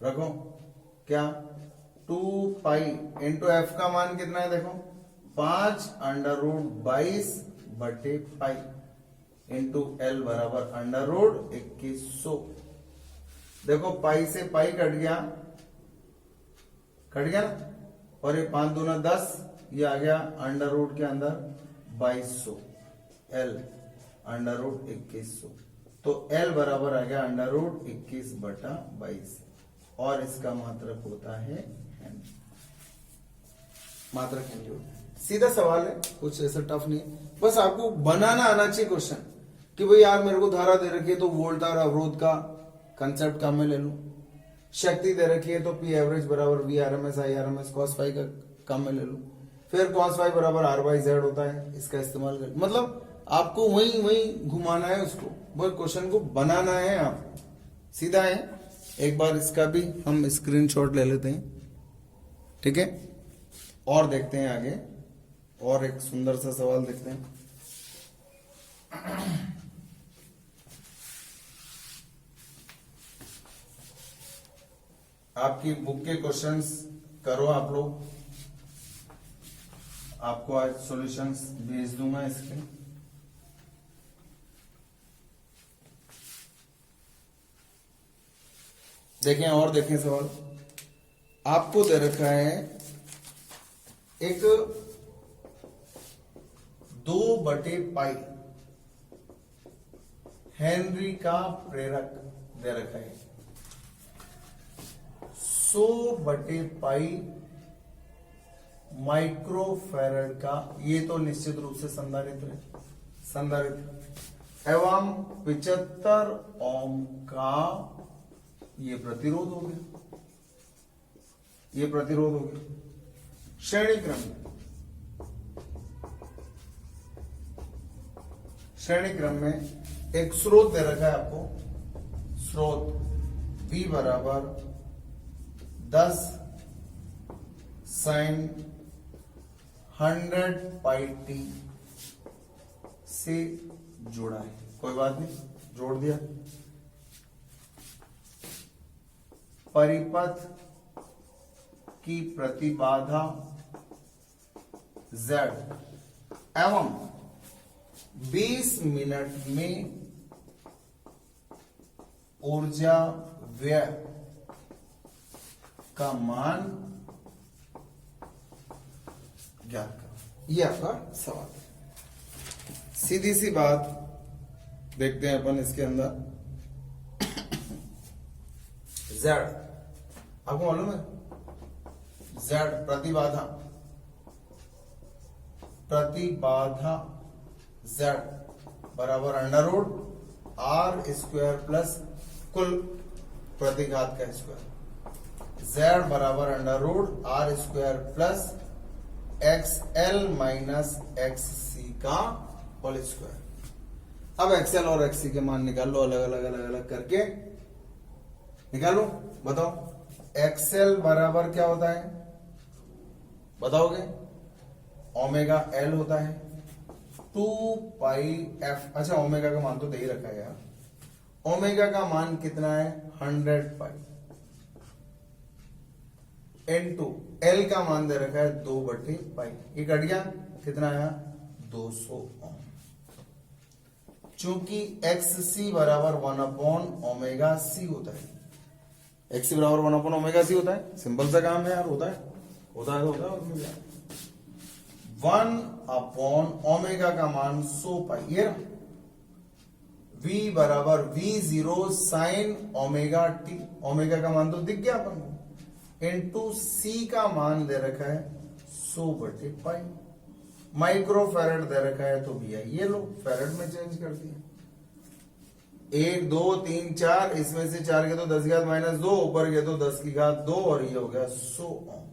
रखो क्या 2π इंटू एफ का मान कितना है देखो 5 अंडर रूट 22 बटे पाई इंटू एल बराबर अंडर रूट 2100। देखो पाई से पाई कट गया ना, और ये 5 दूना 10, ये आ गया अंडर रूट के अंदर 2200, एल अंडर रूट 2100, तो एल बराबर आ गया अंडर रूट 21 बटा 22, और इसका मात्रक होता है हेनरी, मात्रक हेनरी होता है। सीधा सवाल है, कुछ ऐसा टफ नहीं है, बस आपको बनाना आना चाहिए क्वेश्चन कि भाई यार मेरे को धारा दे रखी है तो वोल्ट और अवरोध का कंसेप्ट काम में ले लूं, शक्ति दे रखी है तो पी एवरेज बराबर V R M S I R M S cos phi का काम में ले लूं, फिर कॉस फाई बराबर आर बाई जेड होता है, इसका इस्तेमाल कर, मतलब आपको वही घुमाना है उसको, बस क्वेश्चन को बनाना है, आप सीधा है। एक बार इसका भी हम स्क्रीनशॉट ले लेते हैं, ठीक है, और देखते हैं आगे, और एक सुंदर सा सवाल देखते हैं। आपकी बुक के क्वेश्चंस करो आप लोग, आपको आज सॉल्यूशंस भेज दूंगा इसके। देखें और देखें सवाल, आपको दे रखा है एक 2/पाई हेनरी का प्रेरक दे रखा है, 100/पाई माइक्रोफैरड का, ये तो निश्चित रूप से संधारित्र है, संधारित्र एवं 75 ओम का ये प्रतिरोध हो गया, ये प्रतिरोध हो गया। श्रेणी क्रम में एक स्रोत दे रखा है आपको, स्रोत V बराबर 10 sin 100 पाई टी से जोड़ा है, कोई बात नहीं, जोड़ दिया। परिपथ की प्रतिबाधा Z एवं 20 मिनट में ऊर्जा व्यय का मान ज्ञात करो, ये आपका सवाल है। सीधी सी बात, देखते हैं अपन इसके अंदर Z, आपको मालूम है Z प्रतिबाधा, Z बराबर under root R square plus कुल प्रतिघात का स्क्वायर। Z बराबर under root R square plus XL minus XC का होल स्क्वायर। अब XL और XC के मान निकाल लो, अलग अलग करके निकालो। बताओ XL बराबर क्या होता है, बताओगे? ओमेगा L होता है 2 पाई F। अच्छा ओमेगा का मान तो दे ही रखा है यार। ओमेगा का मान कितना है 100 पाई इनटू L का मान दे रखा है 2/पाई। ये कट गया, कितना आया 200 ओम। चूंकि XC बराबर 1/ओमेगा C होता है, XC बराबर 1/ओमेगा C होता है, सिंपल सा काम है यार। होता है और मिल जाए 1/ओमेगा का मान 100 पाई। ये V बराबर V0 sine omega T, omega का मान तो दिख गया अपन को, इनटू C का मान दे रखा है 100/पाई। माइक्रो फैरेड दे रखा है तो भैया ये लो फैरेड में चेंज कर दिया। 1 2 3 4, इसमें से 4 के तो 10 की घात -2, ऊपर के तो 10 की घात 2, और ये हो गया 100 ओम।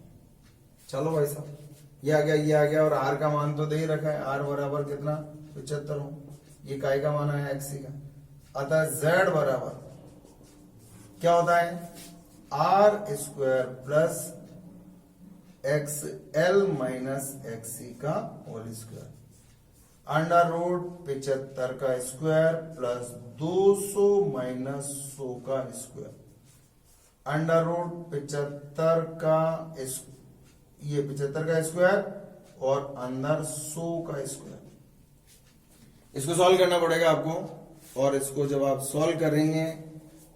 चलो भाई साहब, ये आ गया और R का मान तो दे ही रखा है। R बराबर कितना 75 ओम। ये काय का मान है XC का। अतः Z बराबर क्या होता है R square plus XL minus XC का होल स्क्वायर, अंडर रूट 75 का स्क्वायर प्लस 200 माइनस 100 का स्क्वायर, अंडर रूट 75 का ये 75 का स्क्वायर और अंदर 100 का स्क्वायर। इसको सॉल्व करना पड़ेगा आपको, और इसको जब आप सॉल्व करेंगे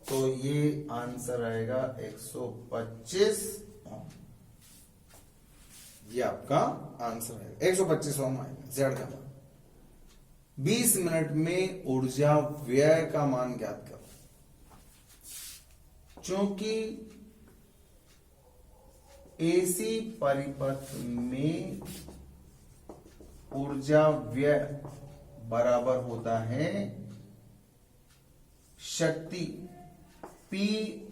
तो ये आंसर आएगा 125 ओम। ये आपका आंसर है 125 ओम आएगा जेड का मान। 20 मिनट में ऊर्जा व्यय का मान ज्ञात करो। चूंकि एसी परिपथ में ऊर्जा व्यय बराबर होता है शक्ति P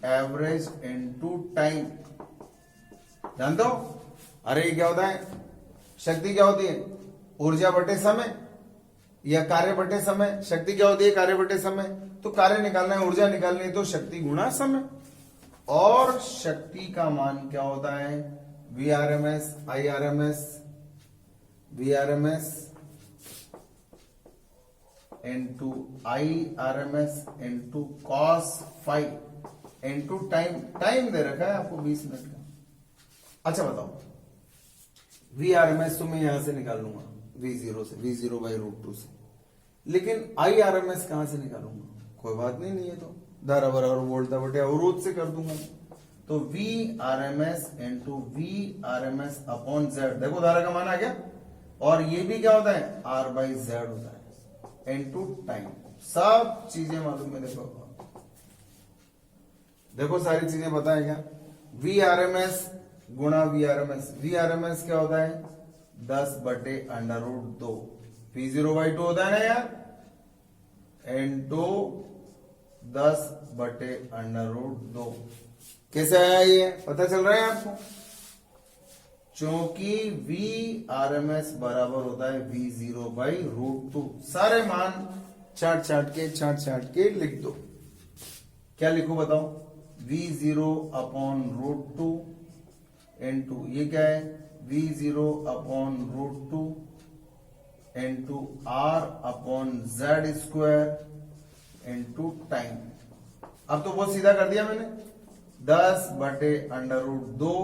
एवरेज इनटू टाइम। जानते हो? अरे ये क्या होता है, शक्ति क्या होती है ऊर्जा बटे समय, या कार्य बटे समय। शक्ति क्या होती है कार्य बटे समय। तो कार्य निकालना है, ऊर्जा निकालनी है, तो शक्ति गुणा समय। और शक्ति का मान क्या होता है Vrms, Irms, Vrms into Irms into cos phi into time. Time दे रखा है आपको 20 मिनट का। अच्छा बताओ Vrms तो मैं यहां से निकाल लूंगा V0 से, V0 बाई √2 से, लेकिन Irms कहां से निकालूंगा? कोई बात नहीं है तो धारा बराबर वोल्टा बटे अवरोध से कर दूंगा। तो Vrms into Vrms upon Z, देखो धारा का मान आ गया। और ये भी क्या होता है R/Z होता है इंटू टाइम। सब चीजें मालूम है। देखो सारी चीजें पता है क्या। Vrms गुणा Vrms, Vrms क्या होता है 10/√2, V0/2 होता है ना यार, इंटू 10/√2। कैसे आया ये पता चल रहा है आपको? चूंकि Vrms बराबर होता है V0/√2। सारे मान छाट के लिख दो। क्या लिखो बताओ? V0/√2 इंटू ये क्या है V0/√2 into R/Z² into time. अब तो बहुत सीधा कर दिया मैंने। 10/√2,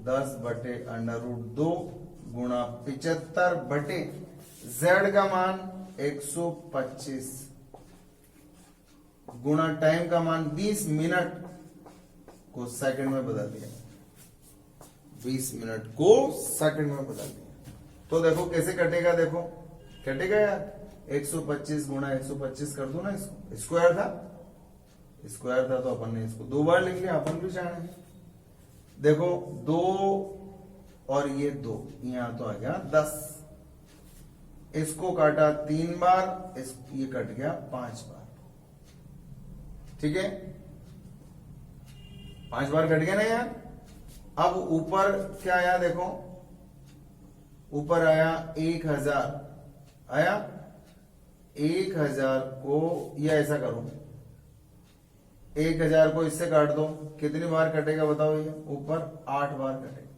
10/√2 गुणा 75/Z का मान 125 गुणा टाइम का मान 20 मिनट को सेकंड में बदल दिया। 20 मिनट को सेकंड में बदल दिया। तो देखो कैसे कटेगा, देखो कटेगा यार। 125 गुणा 125 कर दो ना, इसको स्क्वायर था, स्क्वायर था तो अपन ने इसको 2 बार लिख लिया, अपन भी जाने। देखो 2 और ये 2 यहां तो आ गया 10, इसको काटा 3 बार, ये कट गया 5 बार, ठीक है, 5 बार कट गया ना यार। अब ऊपर क्या आया देखो, ऊपर आया 1000 आया, 1000 को ये ऐसा करो, 1000 को इससे काट दो, कितनी बार कटेगा बताओ, ये ऊपर 8 बार कटेगा,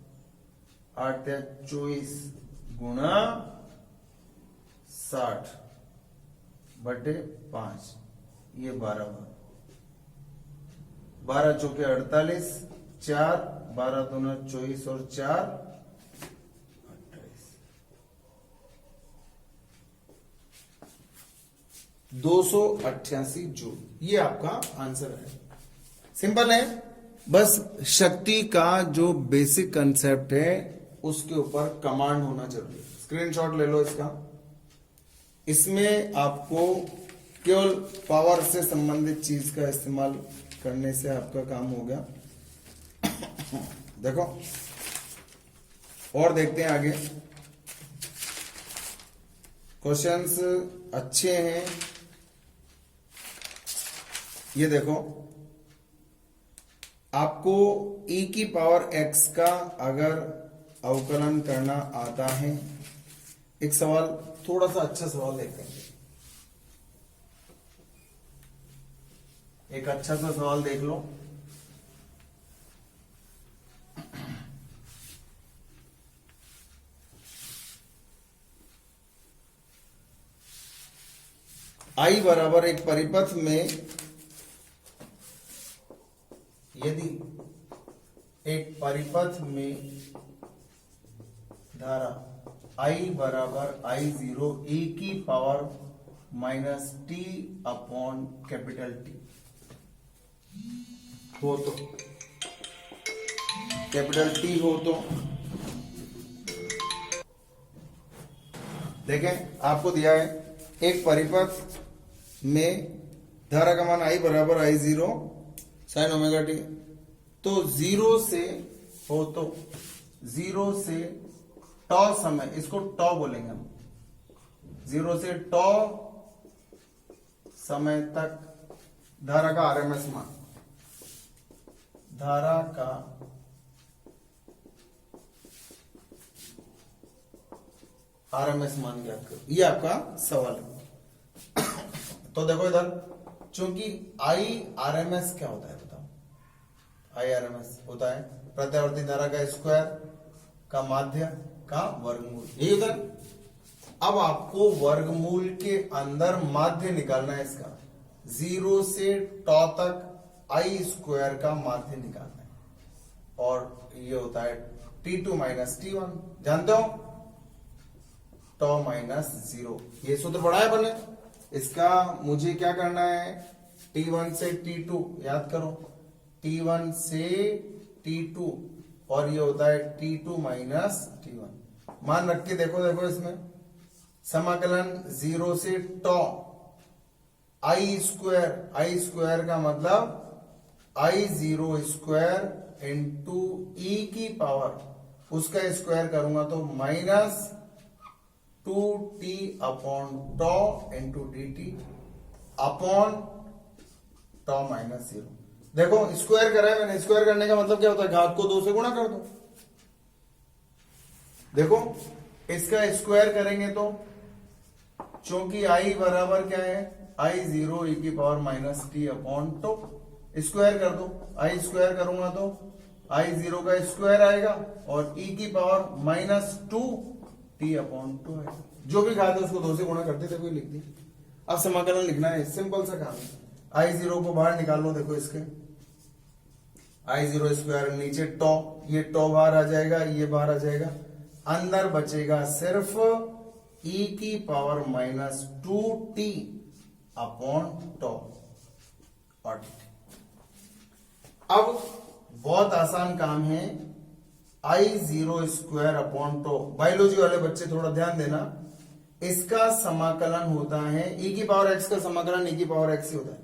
8 या 24 गुणा 60 बटे 5, ये 12 बार, 12 चौके 48, 4 12 दूना 24 और 4 28, 288 जूल, ये आपका आंसर है। सिंपल है, बस शक्ति का जो बेसिक कंसेप्ट है उसके ऊपर कमांड होना जरूरी है। स्क्रीनशॉट ले लो इसका, इसमें आपको केवल पावर से संबंधित चीज का इस्तेमाल करने से आपका काम हो गया। देखो और देखते हैं आगे, क्वेश्चंस अच्छे हैं। ये देखो, आपको e की पावर x का अगर अवकलन करना आता है, एक सवाल थोड़ा सा अच्छा सवाल लेकर, एक अच्छा सा सवाल देख लो। I बराबर एक परिपथ में यदि एक परिपथ में धारा I बराबर I0 e की power minus t upon capital T हो तो, कैपिटल T हो तो देखें, आपको दिया है एक परिपथ में धारा का मान I बराबर I0 साइन ओमेगा टी, तो 0 से हो तो 0 से टॉ समय, इसको टॉ बोलेंगे हम, 0 से टॉ समय तक धारा का आरएमएस मान, धारा का आरएमएस मान ज्ञात करो, ये आपका सवाल है। तो देखो इधर, चूंकि आई आरएमएस क्या होता है बताओ, आई आरएमएस होता है प्रत्यावर्ती धारा का स्क्वायर का माध्य का वर्गमूल, यही होता है। अब आपको वर्गमूल के अंदर माध्य निकालना है इसका, 0 से टॉ तक आई स्क्वायर का माध्य निकालना है, और ये होता है T2 माइनस T1, जानते हो, टॉ माइनस 0, ये सूत्र पढ़ा है बने। इसका मुझे क्या करना है, T1 से T2 याद करो, T1 से T2, और ये होता है T2 माइनस T1, मान रख के देखो, देखो इसमें समाकलन 0 से टॉ आई स्क्वायर का मतलब I0 स्क्वायर इंटू ई की पावर, उसका स्क्वायर करूंगा तो माइनस 2t अपॉन टॉ इंटू dt अपॉन टॉ माइनस 0। देखो स्क्वायर करा है मैंने, स्क्वायर करने का मतलब क्या होता है, घात को 2 से गुणा कर दो। देखो इसका स्क्वायर करेंगे तो, चूंकि i बराबर क्या है, I0 e की power minus t upon tau, square कर दो, i स्क्वायर करूंगा तो I0 का स्क्वायर आएगा और e की पावर माइनस 2t अपॉन 2 है, जो भी घात है उसको 2 से गुणा करते थे, कोई लिख दी। अब समाकलन लिखना है, सिंपल सा काम है। I0 को बाहर निकाल लो, देखो इसके I0 स्क्वायर नीचे टॉ, ये टॉ बाहर आ जाएगा, ये बाहर आ जाएगा, अंदर बचेगा सिर्फ e की पावर माइनस 2t अपॉन टॉ और अब बहुत आसान काम है, I0 स्क्वायर अपॉन टॉ। बायोलॉजी वाले बच्चे थोड़ा ध्यान देना, इसका समाकलन होता है e की पावर x का समाकलन e की पावर x ही होता है,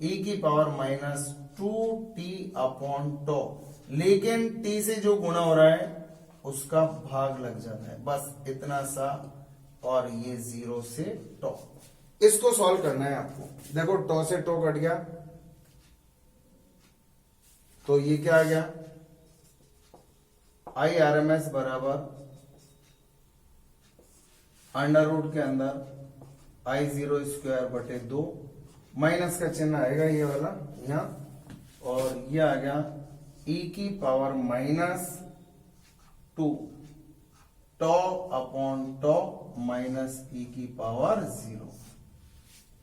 e की power minus 2t upon tau, लेकिन t से जो गुणा हो रहा है उसका भाग लग जाता है, बस इतना सा, और ये 0 से टो। इसको सॉल्व करना है आपको। देखो टो से टो कट गया तो ये क्या आ गया, आई आर एम एस बराबर अंडर रूट के अंदर आई 0 स्क्वायर बटे 2, माइनस का चिन्ह आएगा ये वाला यहां, और ये आ गया e की power minus 2 tau upon tau minus e की पावर 0।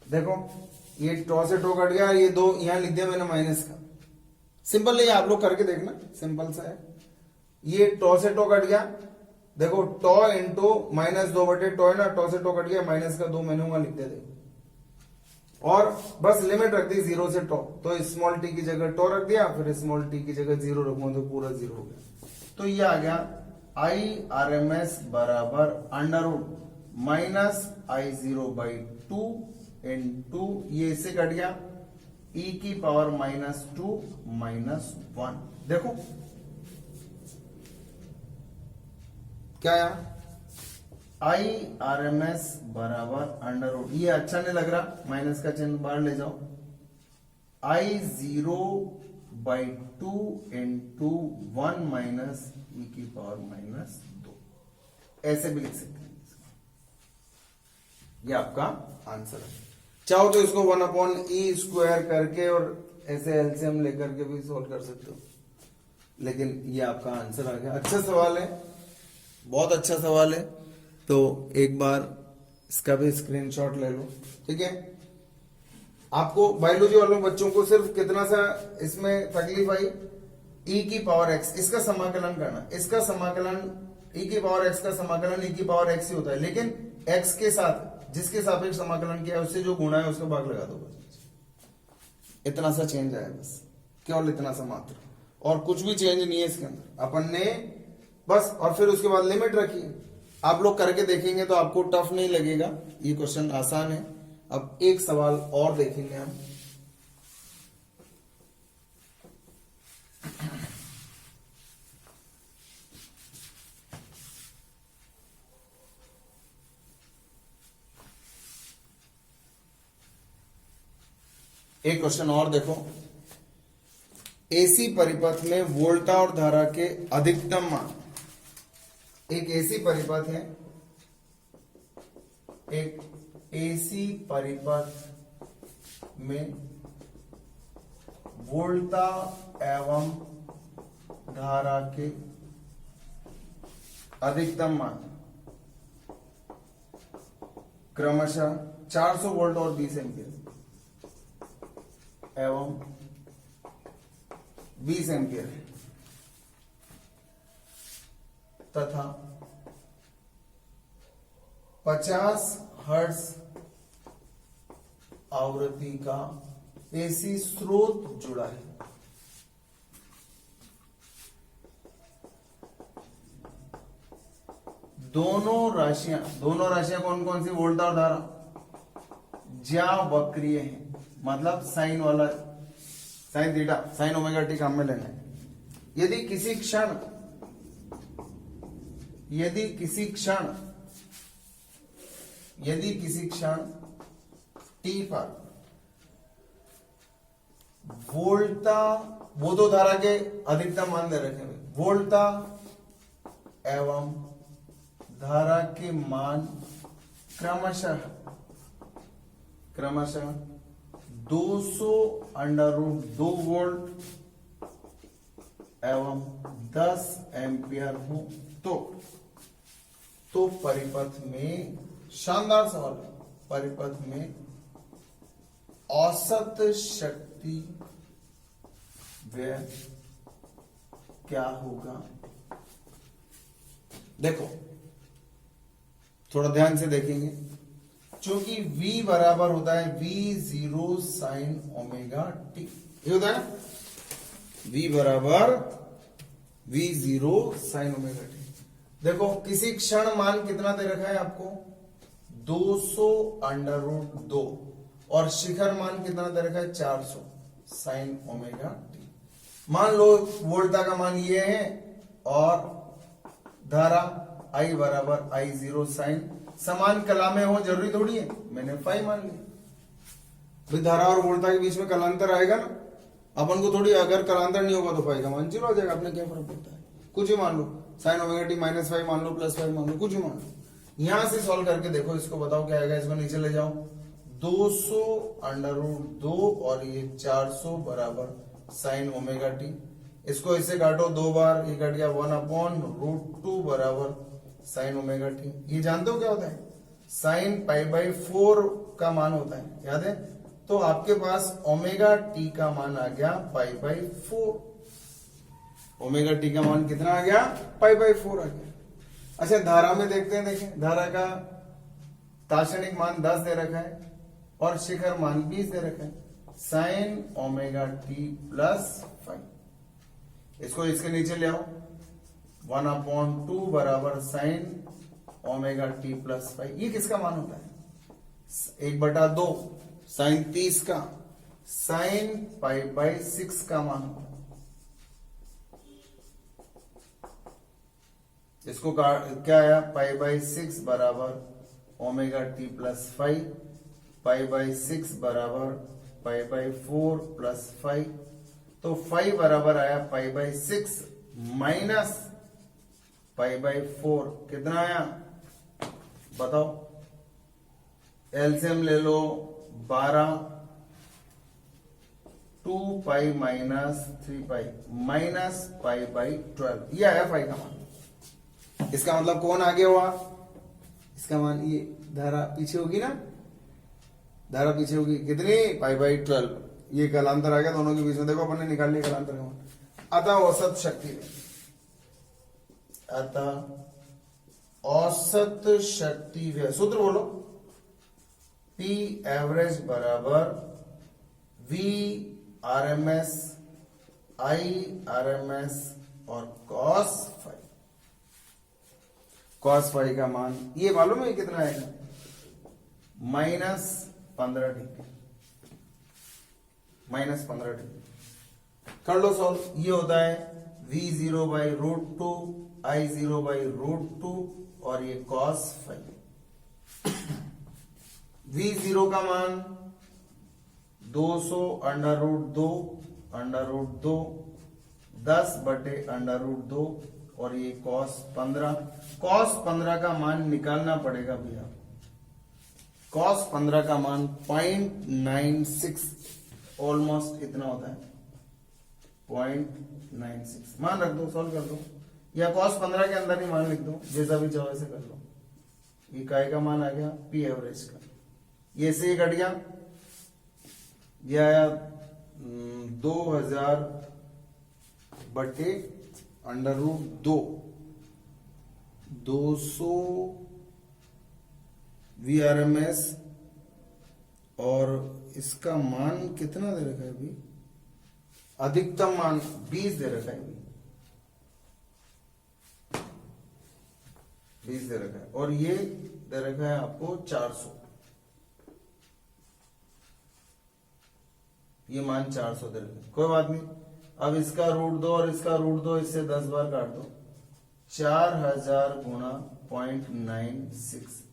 देखो ये टो से टो कट गया, ये 2 यहां लिख दिया मैंने माइनस का, सिंपल है, आप लोग करके देखना, सिंपल सा है। ये टो से टो कट गया, देखो टो इंटू माइनस 2 बटे टो है ना, टो से टो कट गया, माइनस का 2 मैंने वहां लिख दिया, देखो, और बस लिमिट रख दी 0 से टो, तो स्मॉल टी की जगह टो रख दिया, फिर स्मॉल टी की जगह 0 रखूंगा तो पूरा 0 हो गया। तो ये आ गया आई आर एम एस बराबर under root minus I 0 by 2 into, ये इससे कट गया, e की पावर माइनस 2 माइनस 1। देखो क्या आया, आई आर एम एस बराबर अंडर रूट, ये अच्छा नहीं लग रहा, माइनस का चिन्ह बाहर ले जाओ, आई 0 बाई 2 इंटू 1 माइनस ई की पावर माइनस 2, ऐसे भी लिख सकते हैं। ये आपका आंसर है। चाहो तो इसको 1 अपॉन ई स्क्वायर करके और ऐसे एलसीएम लेकर के भी सोल्व कर सकते हो, लेकिन ये आपका आंसर आ गया। अच्छा सवाल है, बहुत अच्छा सवाल है, तो एक बार इसका भी स्क्रीनशॉट ले लो, ठीक है। आपको बायोलॉजी वालों बच्चों को सिर्फ कितना सा इसमें तकलीफ आई, e की पावर x, इसका समाकलन करना, इसका समाकलन e की पावर x का समाकलन e की पावर x ही होता है, लेकिन x के साथ जिसके सापेक्ष समाकलन किया है उससे जो गुणा है उसका भाग लगा दो, बस इतना सा चेंज आया, बस केवल इतना सा मात्र, और कुछ भी चेंज नहीं है इसके अंदर, अपन ने बस, और फिर उसके बाद लिमिट रखी। आप लोग करके देखेंगे तो आपको टफ नहीं लगेगा, ये क्वेश्चन आसान है। अब एक सवाल और देखेंगे हम, एक क्वेश्चन और देखो, एसी परिपथ में वोल्टा और धारा के अधिकतम मान, एक एसी परिपथ है, एक एसी परिपथ में वोल्टा एवं धारा के अधिकतम मान क्रमशः 400 वोल्ट और 20 एम्पियर एवं 20 एम्पियर है, तथा 50 हर्ट्ज आवृत्ति का एसी स्रोत जुड़ा है। दोनों राशियां कौन कौन सी, वोल्टा और धारा, ज्यावक्रीय है, मतलब साइन वाला, sine theta, sign omega T काम में लेना है। यदि किसी क्षण टी पर वोल्टा, वो दो धारा के अधिकतम मान दे रखे हैं, वोल्टा एवं धारा के मान क्रमशः 200 अंडर रूट 2 वोल्ट एवं 10 एम्पियर हो तो परिपथ में, शानदार सवाल, परिपथ में औसत शक्ति व्यय क्या होगा। देखो थोड़ा ध्यान से देखेंगे, क्योंकि V बराबर होता है V0 साइन ओमेगा टी, ये होता है V बराबर V0 साइन ओमेगा टी। देखो किसी क्षण मान कितना दे रखा है आपको, 200 अंडर रूट 2 और शिखर मान कितना दे रखा है 400 साइन ओमेगा टी। मान लो वोल्टा का मान ये है और धारा I बराबर I0 साइन, समान कला में हो जरूरी थोड़ी है, मैंने फाई मान लिया। भाई धारा और वोल्टा के बीच में कलांतर आएगा ना, अपन को थोड़ी, अगर कलांतर नहीं होगा तो फाई का मान 0 हो जाएगा, अपने क्या फर्क पड़ता है। कुछ ही मान लो, sine omega T minus five मान लो, प्लस फाइव मान लो, कुछ ही मान लो। यहां से सॉल्व करके देखो, इसको बताओ क्या आएगा। इसको नीचे ले जाओ, 200 अंडर रूट 2 और ये 400 बराबर साइन ओमेगा टी। इसको इससे काटो 2 बार, ये कट गया 1/√2 बराबर साइन ओमेगा टी। ये जानते हो क्या होता है, साइन π/4 का मान होता है, याद है। तो आपके पास ओमेगा टी का मान आ गया π/4। ओमेगा टी का मान कितना आ गया, π/4 आ गया। अच्छा धारा में देखते हैं, देखें धारा का दार्शनिक मान 10 दे रखा है और शिखर मान 20 दे रखा है, साइन ओमेगा टी प्लस 5। इसको इसके नीचे ले आओ, 1/2 बराबर साइन ओमेगा टी प्लस 5। ये किसका मान होता है, 1/2 साइन 30 का, साइन π/6 का मान होता है। इसको क्या आया, π/6 बराबर ओमेगा टी प्लस 5, π/6 बराबर π/4 प्लस 5। तो 5 बराबर आया π/6 माइनस π/4, कितना आया बताओ। एलसीएम ले लो, 12, 2π माइनस 3π माइनस π/12, ये आया फाई का मान। इसका मतलब कौन आगे हुआ, इसका मान ये धारा पीछे होगी ना, धारा पीछे होगी कितनी, π/12। ये कलांतर आ गया दोनों के बीच में, देखो अपन ने निकाल लिया कलांतर का मान। अतः औसत शक्ति, अतः औसत शक्ति व्यय, सूत्र बोलो, P एवरेज बराबर V RMS I RMS और cos फाई। cos फाई का मान ये मालूम है कितना आएगा, -15 डिग्री, -15 डिग्री। कर लो सॉल्व, ये होता है V0/√2 I0/√2 और ये cos फाई। V0 का मान 200 अंडर रूट 2 10/√2 और ये cos 15 का मान निकालना पड़ेगा भैया। cos 15 का मान 0.96 ऑलमोस्ट इतना होता है, 0.96 मान रख दो, सॉल्व कर दो, या cos 15 के अंदर ही मान लिख दो, जैसा भी चाहो ऐसे कर लो। ये काय का मान आ गया, P एवरेज का, ये से कट गया, ये आया 2000 बटे √2, 200 VRMS और इसका मान कितना दे रखा है अभी, अधिकतम मान 20 दे रखा है अभी, 20 दे रखा है, और ये दे रखा है आपको 400, ये मान 400 दे रखा है, कोई बात नहीं। अब इसका √2 और इसका √2, इससे 10 बार काट दो, 4000 गुणा 0.96,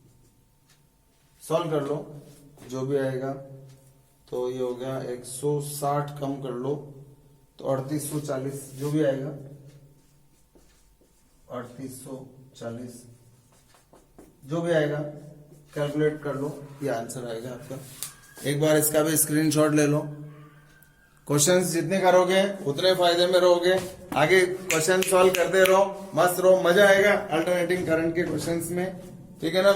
सॉल्व कर लो जो भी आएगा। तो ये हो गया 160, कम कर लो तो 3840, जो भी आएगा 3840, जो भी आएगा कैलकुलेट कर लो, ये आंसर आएगा आपका। एक बार इसका भी स्क्रीनशॉट ले लो। क्वेश्चंस जितने करोगे उतने फायदे में रहोगे, आगे क्वेश्चन सॉल्व करते रहो, मस्त रहो, मजा आएगा अल्टरनेटिंग करंट के क्वेश्चंस में, ठीक है ना।